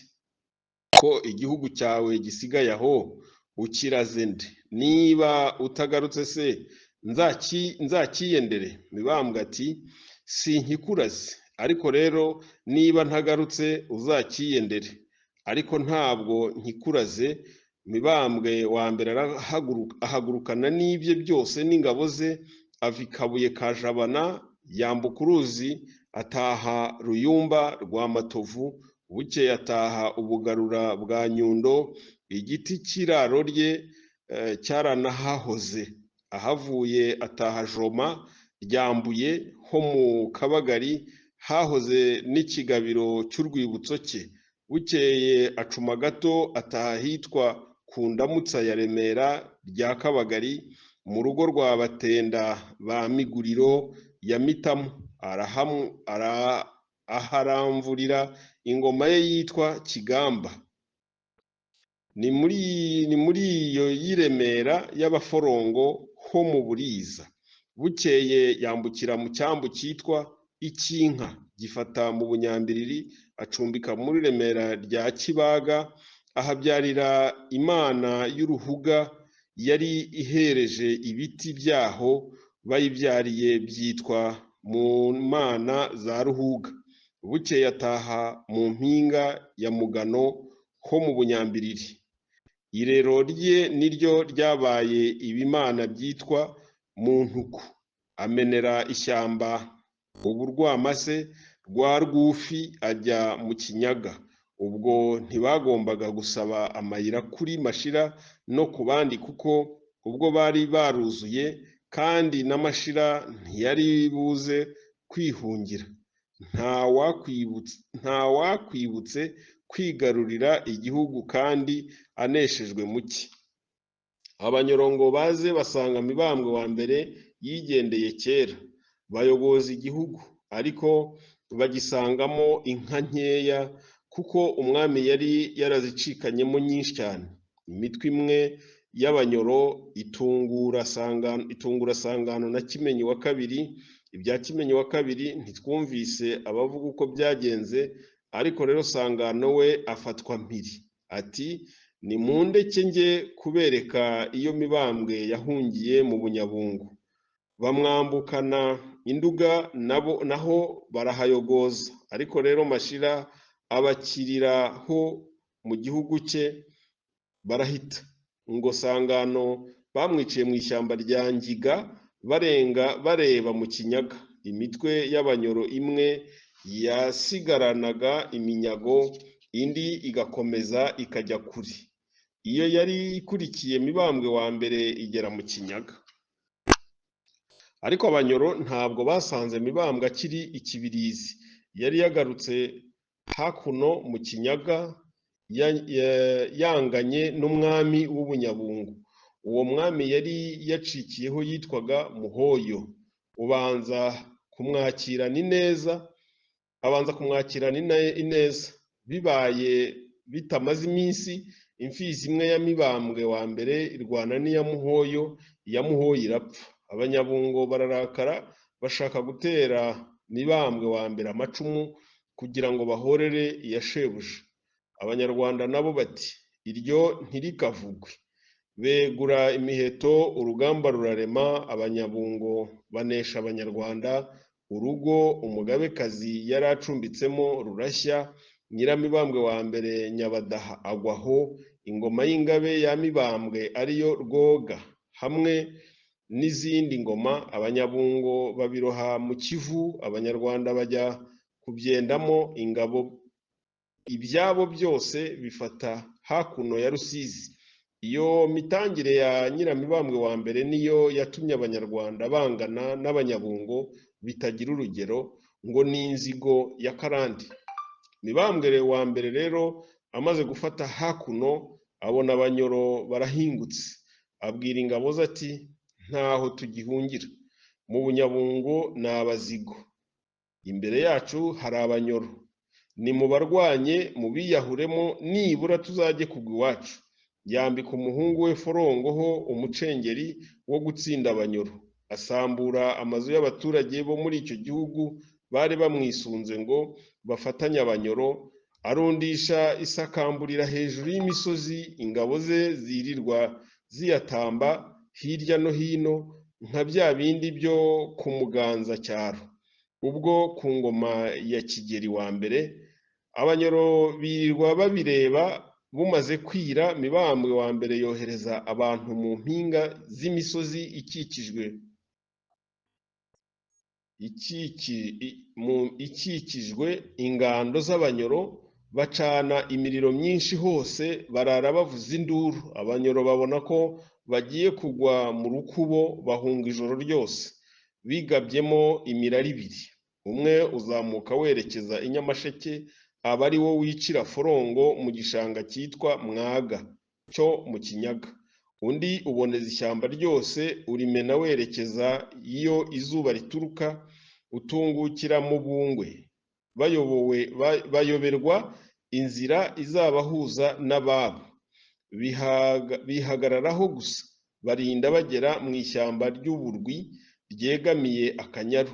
ko igihugu cyawe gisigaye aho, ukiraze nde? Niba utagarutse se nzakiyendere? Mibambwe ati: sinkikuraze, ariko rero niba ntagarutse uzakiyendere, ariko ntabwo nkikuraze. Mibambwe wa mbere ahagurukana n'ibye byose n'ingabo ze, ava i Kabuye ka Jabana, yambuka uruzi ataha Ruyumba rwa Matovu. Bukeye ataha Ubugarura bwa Nyundo, igiti cy'iraro rye cyaranahahoze. Ahavuye ataha Joma ryambuye ho mu Kabagari, hahoze n'ikigabiro cy'urwibutso cye. Bukeye acuma gato ataha ahitwa ku ndamutsa ya Remera rya Kabagari, mu rugo rwa Batenda ba Miguriro ya Mitamu. aharamvurira ingoma ye yitwa Kigamba. Ni muri iyo y'Iremera y'Abaforongo ho mu Buriza. Bukeye yambukira mu cyambu cyitwa Icyinka, gifata mu Bunyambiriri, acumbika muri Remera rya Kibaga. Ahabyarira Imana y'Uruhuga yari ihereje ibiti byaho, bayibyariye byitwa mu Mana za Ruhuga. Bukeye ataha mu mpinga ya Mugano ho mu Bunyambiriri. Irero rye niryo ryabaye ibimana byitwa mu Ntuku. amenera ishyamba uburwamase rwa Rwufi ajya mu Kinyaga. Ubwo ntibagombaga gusaba amayira kuri Mashira no ku bandi kuko ubwo bari baruzuye, kandi na Mashira ntiyari buze kwihungira. Nta wakwibutse kwigarurira igihugu kandi aneshejwe muki. Abanyorongo baze basanga Mibambwe wa mbere yigendeye kera, bayoboza igihugu ariko bagisangamo inka nkeya kuko umwami yari yarazicikanyemo nyinshi cyane. Imitwe imwe y'Abanyoro itungura Sangano na Kimenyi wa kabiri. Ibya Kimenyi wa kabiri ntitwumvise abavuga uko byagenze, ariko rero Sangano we afatwa mpiri, ati nimundeke njye kubereka iyo Mibambwe yahungiye mu Bunyabungo. Bamwambukana Induga naho barahayogoza, ariko rero Mashira abakiriraho mu gihugu cye barahita. Ngo Sangano bamwiciye mu ishyamba rya Ngiga bareba mu Kinyaga. Imitwe y'Abanyoro imwe yasigaranaga iminyago, indi igakomeza ikajya kure. Iyo yari ikurikiye Mibambwe wa mbere igera mu Kinyaga. Ariko Abanyoro ntabwo basanze Mibambwe akiri ikibirizi, yari yagarutse hakuno mu Kinyaga yanganye n'umwami w'Ubunyabungo. Uwo mwami yari yacikiyeho yitwaga Muhoyo. Abanza kumwakirana ineza. Bibaye bitamaze iminsi, imfizi imwe ya Mibambwe wa mbere irwana n'iya Muhoyo, iya Muhoyo irapfa. Abanyabungo bararakara, bashaka gutera Mibambwe wa mbere amacumu kugira ngo bahorere iya shebuja. Abanyarwanda nabo bati iryo ntirikavugwe. Begura imiheto, urugamba rurarema. Abanyabungo banesha Abanyarwanda. Urugo umugabekazi yari acumbitsemo rurashya. Nyiramibambwe wa mbere Nyabadaha agwaho. Ingoma y'Ingabe ya Mibambwe ariyo Rwoga hamwe n'izindi ngoma Abanyabungo babiroha mu Kivu. Abanyarwanda bajya kubyendamo ingabo. Ibyabo byose bifata hakuno ya Rusizi. Iyo mitangire ya Nyiramibambwe wa mbere niyo yatumye Abanyarwanda bangana n'Abanyabungo bitagira urugero, ngo ni inzigo ya karande. Mibambwe wa mbere rero amaze gufata hakuno, abona Abanyoro barahingutse, abwira ingabo ze ati ntaho tugihungira, mu Bunyabungo ni abazigo, imbere yacu hari Abanyoro, nimubarwanye mubiyahuremo, nibura tuzajye kugwa iwacu. Yambika umuhungu we Forongoho umucengeri wo gutsinda Abanyoro, asambura amazu y'abaturage bo muri icyo gihugu bari bamwisunze ngo bafatanye Abanyoro, arundisha isakamburira hejuru y'imisozi. Ingabo ze zirirwa ziyatamba hirya no hino nka bya bindi byo ku Muganza cyaro. Ubwo ku ngoma ya Kigeli wa mbere Abanyoro birirwa babireba. Bumaze kwira, Mibambwe wa mbere yohereza abantu mu mpinga z'imisozi ikikijwe ingando z'Abanyoro, bacana imiriro myinshi hose, barara bavuza induru. Abanyoro babona ko bagiye kugwa mu rukubo, bahunga ijoro ryose, bigabyemo imirari ibiri. Umwe uzamuka werekeza i Nyamasheke, aba ari wo wicira Forongo mu gishanga cyitwa Mwaga cyo mu Kinyaga. Undi uboneza ishyamba ryose, urimena werekeza iyo izuba rituruka, utungukira mu Bungwe. Bayoberwa inzira izabahuza n'ababo, bihagararaho gusa, barinda bagera mu ishyamba ry'Uburwi ryegamiye Akanyaru.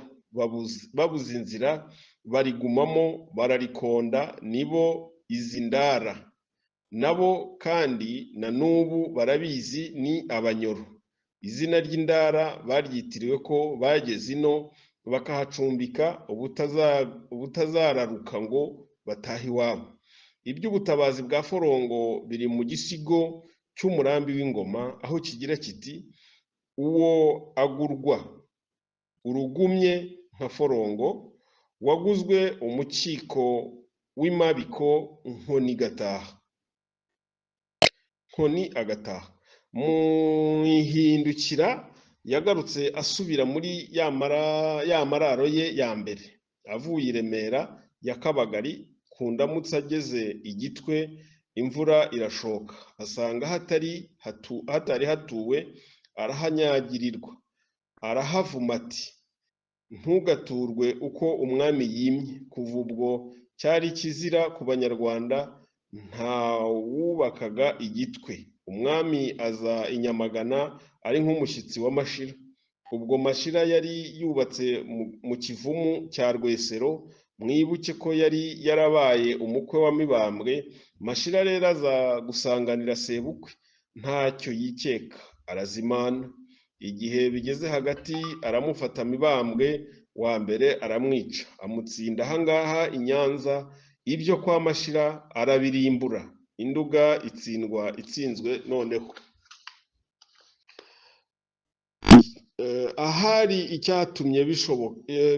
Babuze inzira barigumamo, bararikonda. Nibo izi Ndara, nabo kandi na n'ubu barabizi ni Abanyoro. Izina ry'Indara baryitiriwe ko bageze ino bakahacumbika ubutazararuka ngo batahe iwabo. Iby'ubutabazi bwa Forongo biri mu gisigo cy'umurambi w'ingoma, aho kigira kiti uwo agurwa urugumye nka forongo, waguzwe umukiko w'imabiko nkoni agataha. Mu ihindukira yagarutse asubira muri ya mararo ye ya mbere, avuye i Remera ya Kabagari. Ku ndamutse ageze Igitwe imvura irashoka, asanga hatari hatuwe, arahanyagirirwa, arahavuma ati ntugaturwe uko umwami yimye. Kuva ubwo cyari kizira ku Banyarwanda, nta wubakaga Igitwe. Umwami aza i Nyamagana ari nk'umushyitsi wa Mashira. Ubwo Mashira yari yubatse mu Kivumu cya Rwesero. Mwibuke ko yari yarabaye umukwe wa Mibambwe. Mashira rero aza gusanganira sebukwe, ntacyo yikeka, arazimana. Igihe bigeze hagati aramufata Mibambwe wa mbere aramwica, amutsinda ahangaha i Nyanza. Ibyo kwa Mashira arabirimbura. Induga itsinzwe noneho. Ahari icyatumye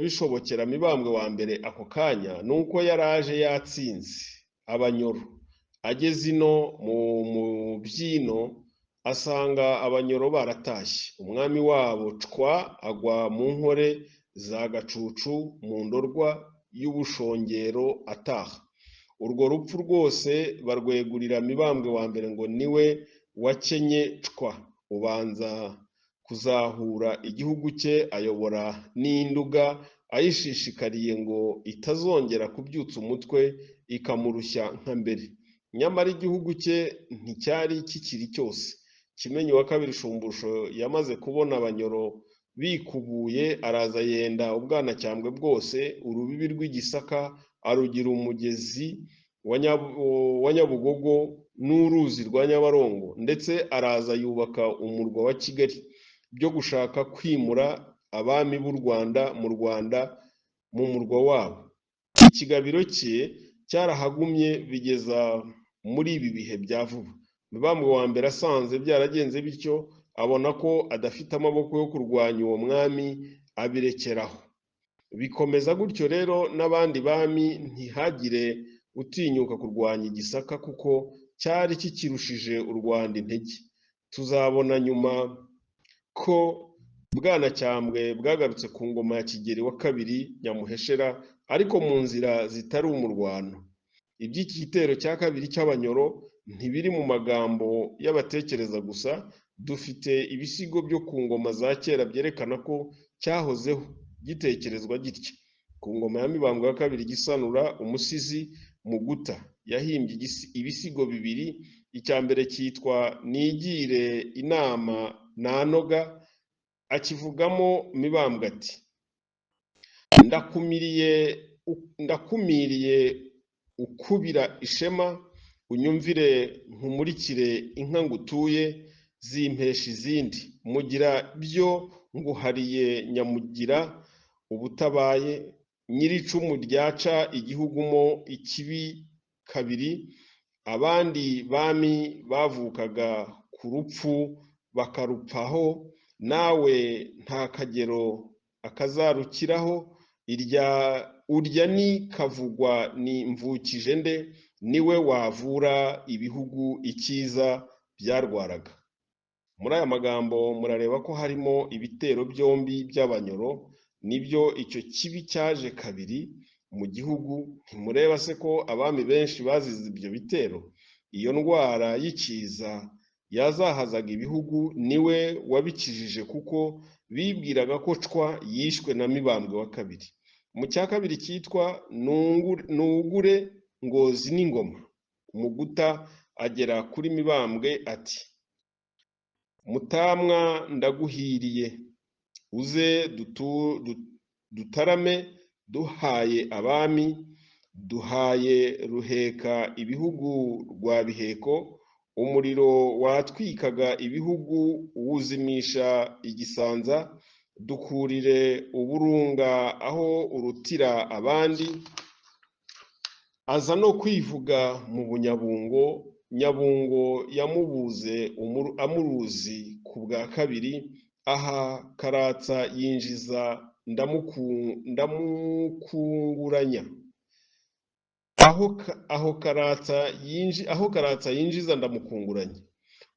bishobokera Mibambwe wa mbere ako kanya, nuko yaraje yatsinze Abanyoro. Ageze ino mu Byino asanga Abanyoro baratashye. Umwami wabo Cwa agwa mu nkore za Gacucu mu ndorwa y'ubushongero ataha. Urwo rupfu rwose barwegurira Mibambwe wa mbere ngo niwe wakenye Cwa. Ubanza kuzahura igihugu cye ayobora n'Induga, ayishishikariye ngo itazongera kubyutsa umutwe ikamurushya nka mbere. Nyamara igihugu cye nticyari kikiri cyose. Kimenyi wa kabiri Shumbusho yamaze kubona Abanyoro bikubuye, araza yenda Ubwanacyambwe bwose, urubibi rw'Igisaka arugira umugezi wa Nyabugogo n'uruzi rwa Nyabarongo, ndetse araza yubaka umurwa wa Kigali, byo gushaka kwimura abami b'u Rwanda mu murwa wabo. Ikigabiro cye cyarahagumye bigeza muri ibi bihe bya vuba. Mibambwe wa mbere asanze byaragenze bityo, abona ko adafite amaboko yo kurwanya uwo mwami, abirekeraho. Bikomeza gutyo rero n'abandi bami, ntihagire utinyuka kurwanya Igisaka kuko cyari kikirushije u Rwanda intege. Tuzabona nyuma ko Bwanacyambwe bwagarutse ku ngoma ya Kigeli wa kabiri Nyamuheshera, ariko mu nzira zitari umurwano. Iby'iki gitero cya kabiri cy'Abanyoro ntibiri mu magambo y'abatekereza gusa. Dufite ibisigo byo ku ngoma za kera byerekana ko cyahozeho gitekerezwa gitya. Ku ngoma ya Mibambwe wa kabiri Gisanura, umusizi Muguta yahimbye ibisigo bibiri. Icya mbere cyitwa Nigire inama nanoga, akivugamo Mibambwe ati ndakumiriye ukubira ishema, unyumvire nkumurikire inka ngutuye, zimpesha izindi. Mugira byo nguhariye Nyamugira ubutabaye, nyiricumu ryaca igihugu mo ikibi kabiri. Abandi bami bavukaga ku rupfu bakarupfaho, nawe nta kagero akazarukiraho. Urya ni kavugwa ni mvukije nde, niwe wavura ibihugu icyiza byarwaraga. Muri aya magambo murareba ko harimo ibitero byombi by'Abanyoro. Nibyo icyo kibi cyaje kabiri mu gihugu. Ntimureba se ko abami benshi bazize ibyo bitero? Iyo ndwara y'ikiza yazahazaga ibihugu niwe wabikijije, kuko bibwiraga ko Cwa yishwe na Mibambwe wa kabiri. Mu cya kabiri cyitwa Nugure Ngozi n'ingoma, Muguta agera kuri Mibambwe ati Mutamwa ndaguhiriye, uze dutarame duhaye abami, duhaye Ruheka ibihugu rwa Biheko. Umuriro watwikaga ibihugu uwuzimisha igisanza, dukurire uburunga aho urutira abandi. Aza no kwivuga mu Bunyabungo. Nyabungo yamubuze amuruzi ku bwa kabiri, aha Karatsa yinjiza ndamukunguranya aho karatsa yinjiza ndamukunguranya.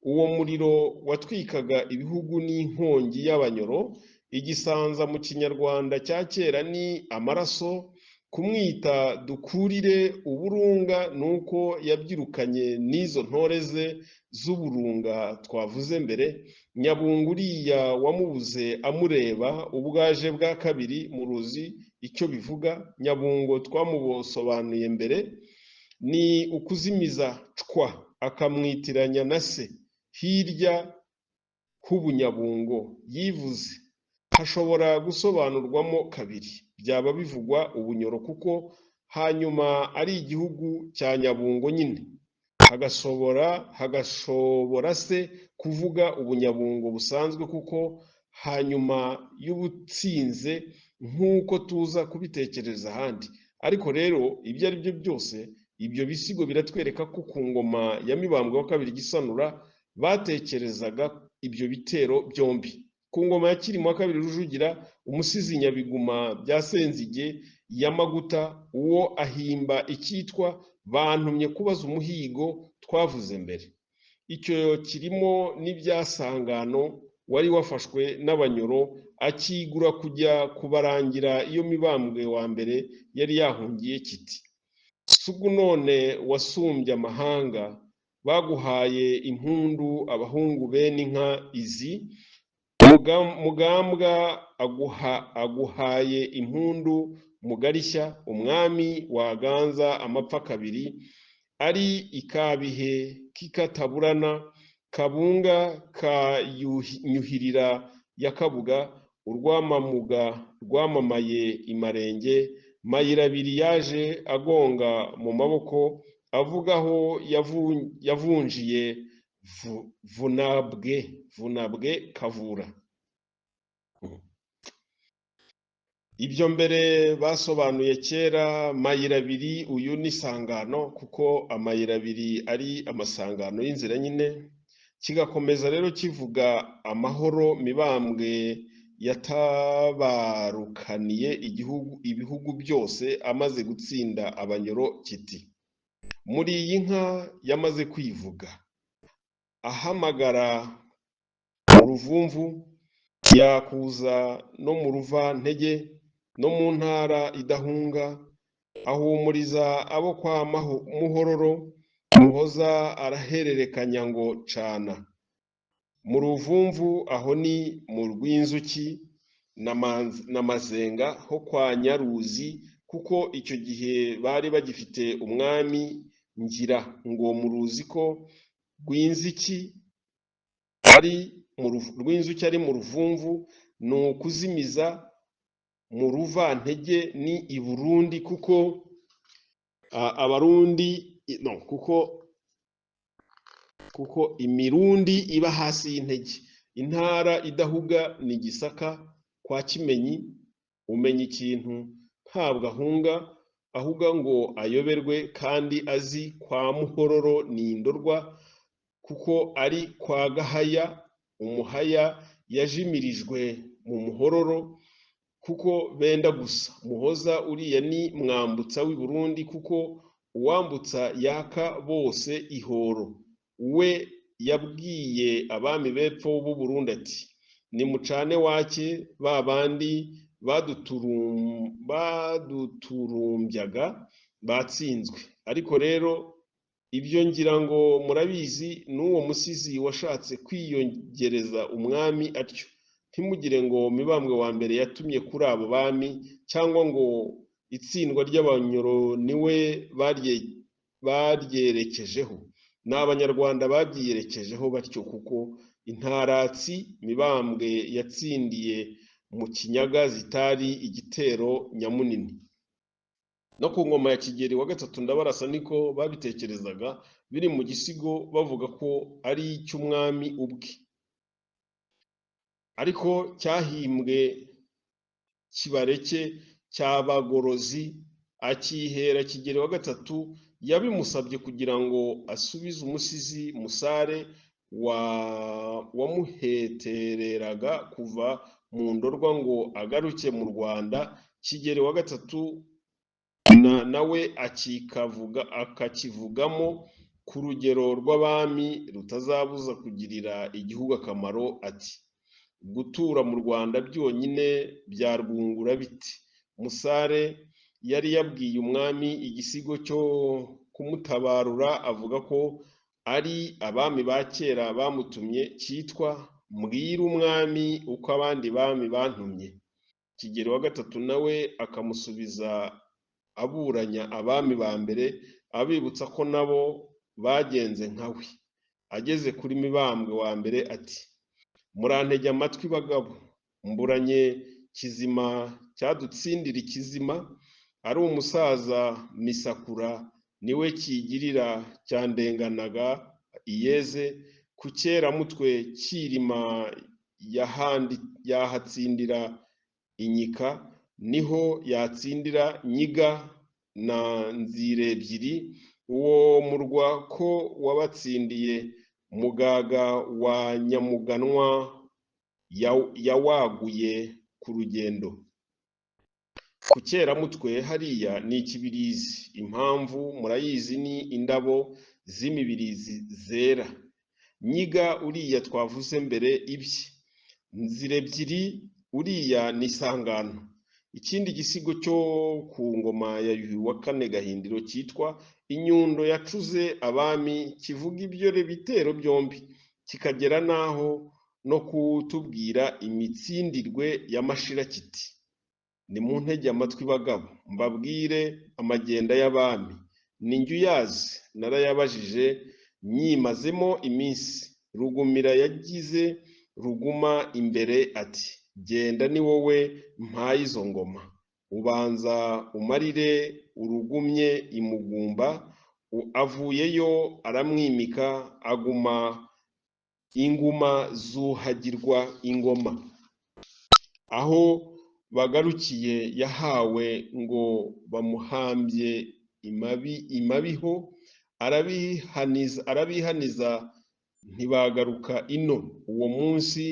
Uwo muriro watwikaga ibihugu n'inkongi y'abanyoro. Igisanza mu kinyarwanda cya kera ni amaraso. Kumwita dukurire uburunga nuko yabyirukanye n'izo ntore ze z'uburunga twavuze mbere. Nyabungo uriya wamubuze amureba ubwaje bwa kabiri muruzi icyo bivuga. Nyabungo twamusobanuye mbere, ni ukuzimiza cwa akamwitiranya na se hirya h'ubunyabungo yivuze. Hashobora gusobanurwamo kabiri, byaba bivugwa ubunyoro kuko hanyuma ari igihugu cya Nyabungo nyine, hagashobora se kuvuga ubunyabungo busanzwe kuko hanyuma y'ubutsinze nk'uko tuza kubitekereza ahandi. Ariko rero ibyo ari byo byose, ibyo bisigo biratwereka ko ku ngoma ya Mibambwe wa kabiri Gisanura batekerezaga ibyo bitero byombi. Ku ngoma ya Cyilima wa kabiri Rujugira, umusizi Nyabiguma bya Senzige ya Maguta, uwo ahimba icyitwa bantumye kubaza umuhigo twavuze mbere. Icyo kirimo n'ibyasangano wari wafashwe n'abanyoro akigura kujya kubarangira iyo Mibambwe wa mbere yari yahungiye kiti. Sugu none wasumbye amahanga, baguhaye impundu abahungu bene inka izi. Mugambwa aguhaye impundu Mugarishya, umwami waganza amapfa kabiri, ari ikabihe k'ikataburana, Kabunga ka Nyuhirira ya Kabuga, urwamamuga rwamamaye imarenge, Mayirabiri yaje agonga mu maboko, avugaho yavunjiye Vunabwe Kavura. Ibyo mbere basobanuye kera. Mayirabiri uyu ni sangano, kuko amayirabiri ari amasangano y'inzira nyine. Kigakomeza rero kivuga amahoro Mibambwe yatabarukaniye ibihugu byose amaze gutsinda abanyoro kiti. Muri iyi nka yamaze kwivuga, ahamagara mu ruvumvu, yakuza no mu ruvantege no mu ntara idahunga, ahumuriza abo kwa Muhororo, Muhoza arahererekanya ngo cana. Mu ruvumvu aho ni mu rw'inzuki na Mazenga ho kwa Nyaruzi, kuko icyo gihe bari bagifite umwami Ngira ngo muruzi ko rw'inzuki ari mu ruvumvu, ni ukuzimiza mu ruvantege ni i Burundi, kuko abarundi kuko imirundi iba hasi y'intege. Intara idahuga ni Gisaka kwa Kimenyi. Umenya ikintu ntabwo ahuga ngo ayoberwe, kandi azi kwa Muhororo ni Ndorwa, kuko ari kwa Gahaya. Umuhaya yajimirijwe mu Muhororo kuko benda gusa. Muhoza uriya ni Mwambutsa w'i Burundi, kuko uwambutsa yaka bose ihoro. We yabwiye abami b'epfo b'u Burundi ati nimucane wake ba bandi baduturumbyaga batsinzwe. Ariko rero ibyo ngira ngo murabizi, n'uwo musizi washatse kwiyongereza umwami atyo. Ntimugire ngo Mibambwe wa mbere yatumye kuri abo bami, cyangwa ngo itsindwa ry'abanyoro niwe baryerekejeho. Ni Abanyarwanda babyiyerekejeho batyo, kuko intaratsi Mibambwe yatsindiye mu Kinyaga zitari igitero nyamunini. No ku ngoma ya Kigeli wa gatatu Ndabarasa niko babitekerezaga, biri mu gisigo bavuga ko ari icy'umwami ubwe, ariko cyahimbwe Kibareke cy'Abagorozi akihera Kigeli wa gatatu. Yabimusabye kugira ngo asubize umusizi Musare wamuhetereraga kuva mu ndorwa ngo agaruke mu Rwanda. Kigeli wa gatatu nawe akakivugamo ku rugero rw'abami rutazabuza kugirira igihugu akamaro, ati gutura mu Rwanda byonyine byarwungura biti. Musare yari yabwiye umwami igisigo cyo kumutabarura, avuga ko ari abami ba kera bamutumye, cyitwa mbwira umwami uko abandi bami bantumye. Kigeli wa gatatu nawe akamusubiza aburanya abami ba mbere, abibutsa ko nabo bagenze nkawe. Ageze kuri Mibambwe wa mbere ati murantege amatwi bagabo, mburanye Kizima cyadutsindira ikizima, ari umusaza Misakura niwe kigirira cyandenganaga iyeze, ku Cyeramutwe Cyilima yahatsindira inyika, niho yatsindira Nyiga na Nzirebyiri. Uwo murwa ko wabatsindiye Mugaga wa Nyamuganwa yawaguye ku rugendo. Ku Cyeramutwe hariya ni ikibirizi, impamvu murayizi, ni indabo z'imibirizi zera. Nyiga uriya twavuze mbere ibye, Nzirebyiri uriya ni isangano. Ikindi gisigo cyo ku ngoma ya Yuhi wa kane Gahindiro cyitwa Inyundo yacuze abami, kivuga ibyo bitero byombi, kikagera naho no kutubwira imitsindirwe y'amashira, kiti ni mu ntege amatwi bagabo, mbabwire amagenda y'abami, ni njye uyazi narayabajije nyimazemo iminsi. Rugumira yagize Ruguma imbere ati genda ni wowe mpaye izo ngoma, ubanza umarire urugumye imugumba. Avuyeyo aramwimika, aguma inguma zuhagirwa ingoma. Aho bagarukiye yahawe ngo bamuhambye imabiho, arabihaniza ntibagaruka ino. Uwo munsi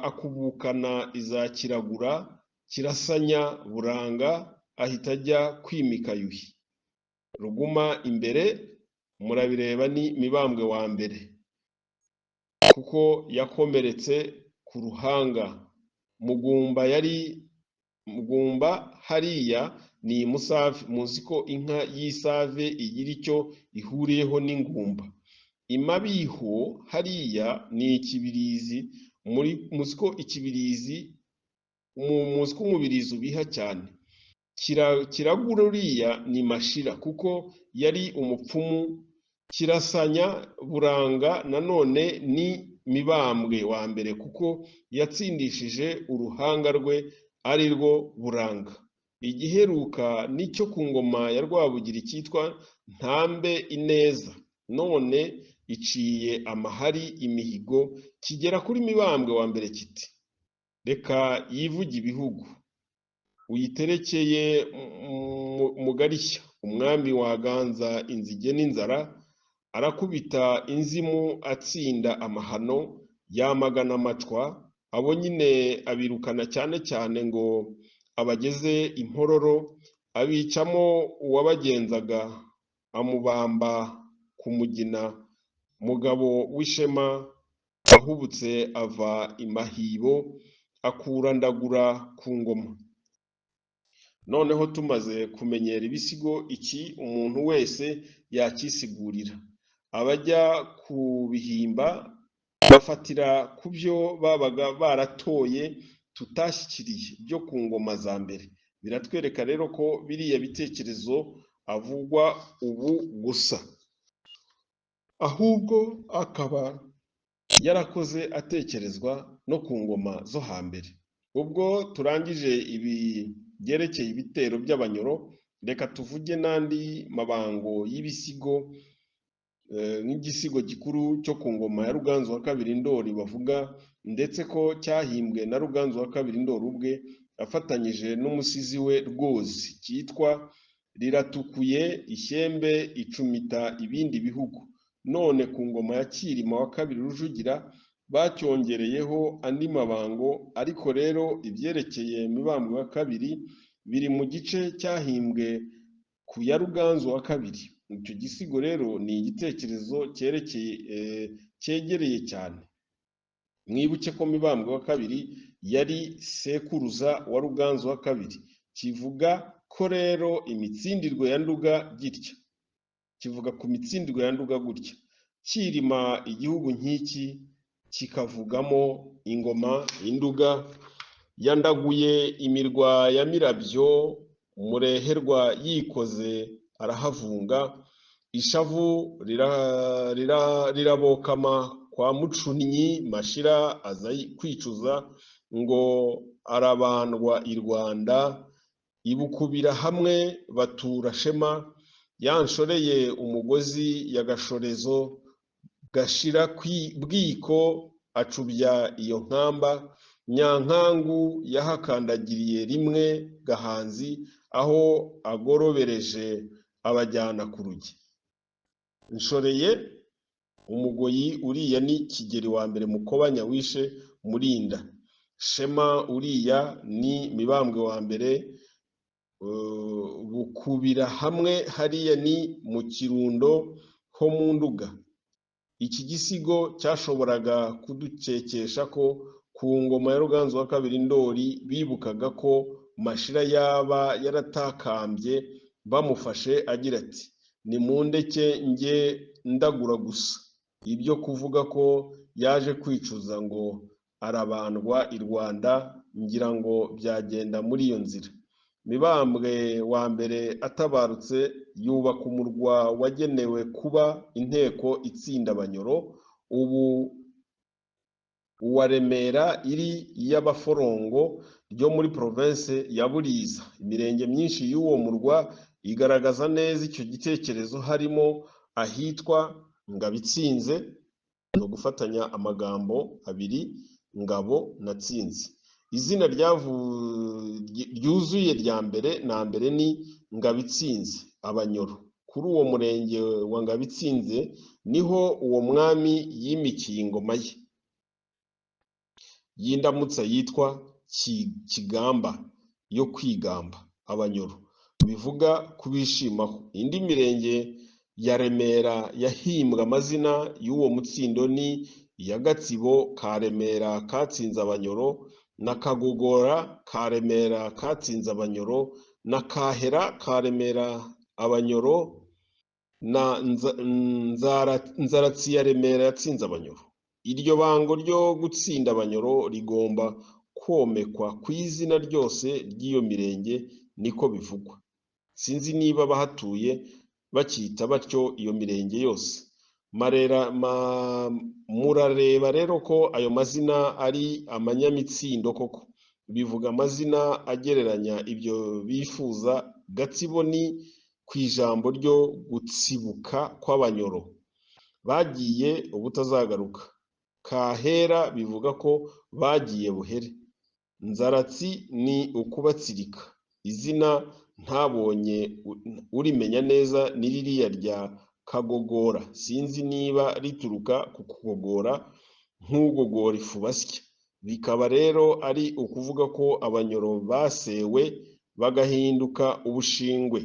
akubukana iza Kiragura, Kirasanya Buranga, ahita ajya kwimika Yuhi. Ruguma imbere murabireba ni Mibambwe wa mbere, kuko yakomeretse ku ruhanga. Mugumba hariya ni Musave, muzi ko inka y'Isave igira icyo ihuriyeho n'ingumba. Imabiho hariya ni ikibirizi, muzi ko ikibirizi, muzi ko umubirizi ubiha cyane. Kiragura uriya ni Mashira, kuko yari umupfumu. Kirasanya Buranga nanone ni Mibambwe wa mbere, kuko yatsindishije uruhanga rwe ari rwo Buranga. Igiheruka nicyo ku ngoma ya Rwabugiri cyitwa Ntambe ineza, none iciye amahari imihigo, kigera kuri Mibambwe wa mbere kiti reka yivuge ibihugu, uyiterekeye Mugarishya, umwami waganza inzige n'inzara, arakubita inzimu atsinda amahano, yamagana amacwa. Abo nyine abirukana cyane cyane ngo abageze Impororo, abicamo uwabagenzaga, amubamba ku Mugina. Mugabo w'ishema ahubutse ava imahibo, akura Ndagura ku ngoma. Noneho tumaze kumenyera ibisigo, iki umuntu wese yakisigurira. Abajya kubihimba bafatira ku byo babaga baratoye tutashyikiriye byo ku ngoma za mbere. Biratwereka rero ko biriya bitekerezo avugwa ubu gusa, ahubwo akaba yarakoze atekerezwa no ku ngoma zo hambere. Ubwo turangije ibi byerekeye ibitero by'Abanyoro, reka tuvuge n'andi mabango y'ibisigo, nk'igisigo gikuru cyo ku ngoma ya Ruganzu wa kabiri Ndoli bavuga, ndetse ko cyahimbwe na Ruganzu wa kabiri Ndoli ubwe afatanyije n'umusizi we Rwozi, cyitwa Riratukuye ishyembe icumita ibindi bihugu. None ku ngoma ya Cyilima wa kabiri Rujugira bacyongereyeho andi mabango, ariko rero ibyerekeye Mibambwe wa kabiri biri mu gice cyahimbwe ku ya Ruganzu wa kabiri. Icyo gisigo rero ni igitekerezo cyegereye cyane. Mwibuke ko Mibambwe wa kabiri yari sekuruza wa Ruganzu wa kabiri. Kivuga ko rero imitsindiro ya Nduga gitya, kivuga ku mitsindiro ya Nduga gutya, kirima igihugu nk'iki kikavugamo ingoma Induga yandaguye imirwa ya Mirabyo, Mureherwa yikoze arahavunga, ishavu rirabokama kwa Mucunnyi, Mashira aza kwicuza ngo arabandwa i Rwanda, ibukubira hamwe batura Shema, yanshoreye umugozi ya Gashorezo, Gashira bwiko acubya iyo nkamba, Nyankangu yahakandagiriye rimwe Gahanzi, aho agorobereje abajyana ku rugi. Nshoreye umugoyi uriya ni Kigeri wa mbere Mukobanya wishe Murinda. Shema uriya ni Mibambwe wa mbere. Bukubira hamwe hariya ni mu Kirundo ho mu Nduga. Iki gisigo cyashoboraga kudukekesha ko ku ngoma ya Ruganzu wa kabiri Ndoli bibukaga ko Mashira yaba yaratakambye bamufashe agira ati nimundeke njye ndagura gusa, ibyo kuvuga ko yaje kwicuza ngo arabandwa i Rwanda, ngira ngo byagenda muri iyo nzira. Mibambwe wa mbere atabarutse yubaka umurwa wagenewe kuba inteko itsinda Abanyoro, ubu uwa Remera iri y'Abaforongo ryo muri province ya Buriza. Imirenge myinshi y'uwo murwa igaragaza neza icyo gitekerezo, harimo ahitwa Ngabitsinze, no gufatanya amagambo abiri Ngabo na Tsinzi. Izina ryuzuye rya mbere na mbere ni Ngabitsinze Abanyoro. Kuri uwo murenge wa Ngabitsinze niho uwo mwami yimikiye ingoma ye y'indamutsa yitwa Kigamba, yo kwigamba Abanyoro, bivuga kubishimaho. Indi mirenge ya Remera yahimbwe amazina y'uwo mutsindo ni iya Gatsibo ka Remera katsinze Abanyoro, na Kagogora ka Remera katsinze Abanyoro, na Kahera ka Remera Abanyoro, na Nzaratsi ya Remera yatsinze Abanyoro. Iryo bango ryo gutsinda Abanyoro rigomba komekwa ku izina ryose ry'iyo mirenge, niko bivugwa. Sinzi niba bahatuye bakita batyo iyo mirenge yose. Murareba rero ko ayo mazina ari amanyamitsindo koko, bivuga amazina agereranya ibyo bifuza. Gatsibo ni ku ijambo ryo gutsibuka kw'Abanyoro, bagiye ubutazagaruka. Kahera bivuga ko bagiye buhere. Nzaratsi ni ukubatsirika. Izina ntabonye urimenya neza ni ririya rya Kagogora, sinzi niba rituruka ku kugogora nk'ugogora ifu basya. Bikaba rero ari ukuvuga ko Abanyoro basewe bagahinduka ubushingwe.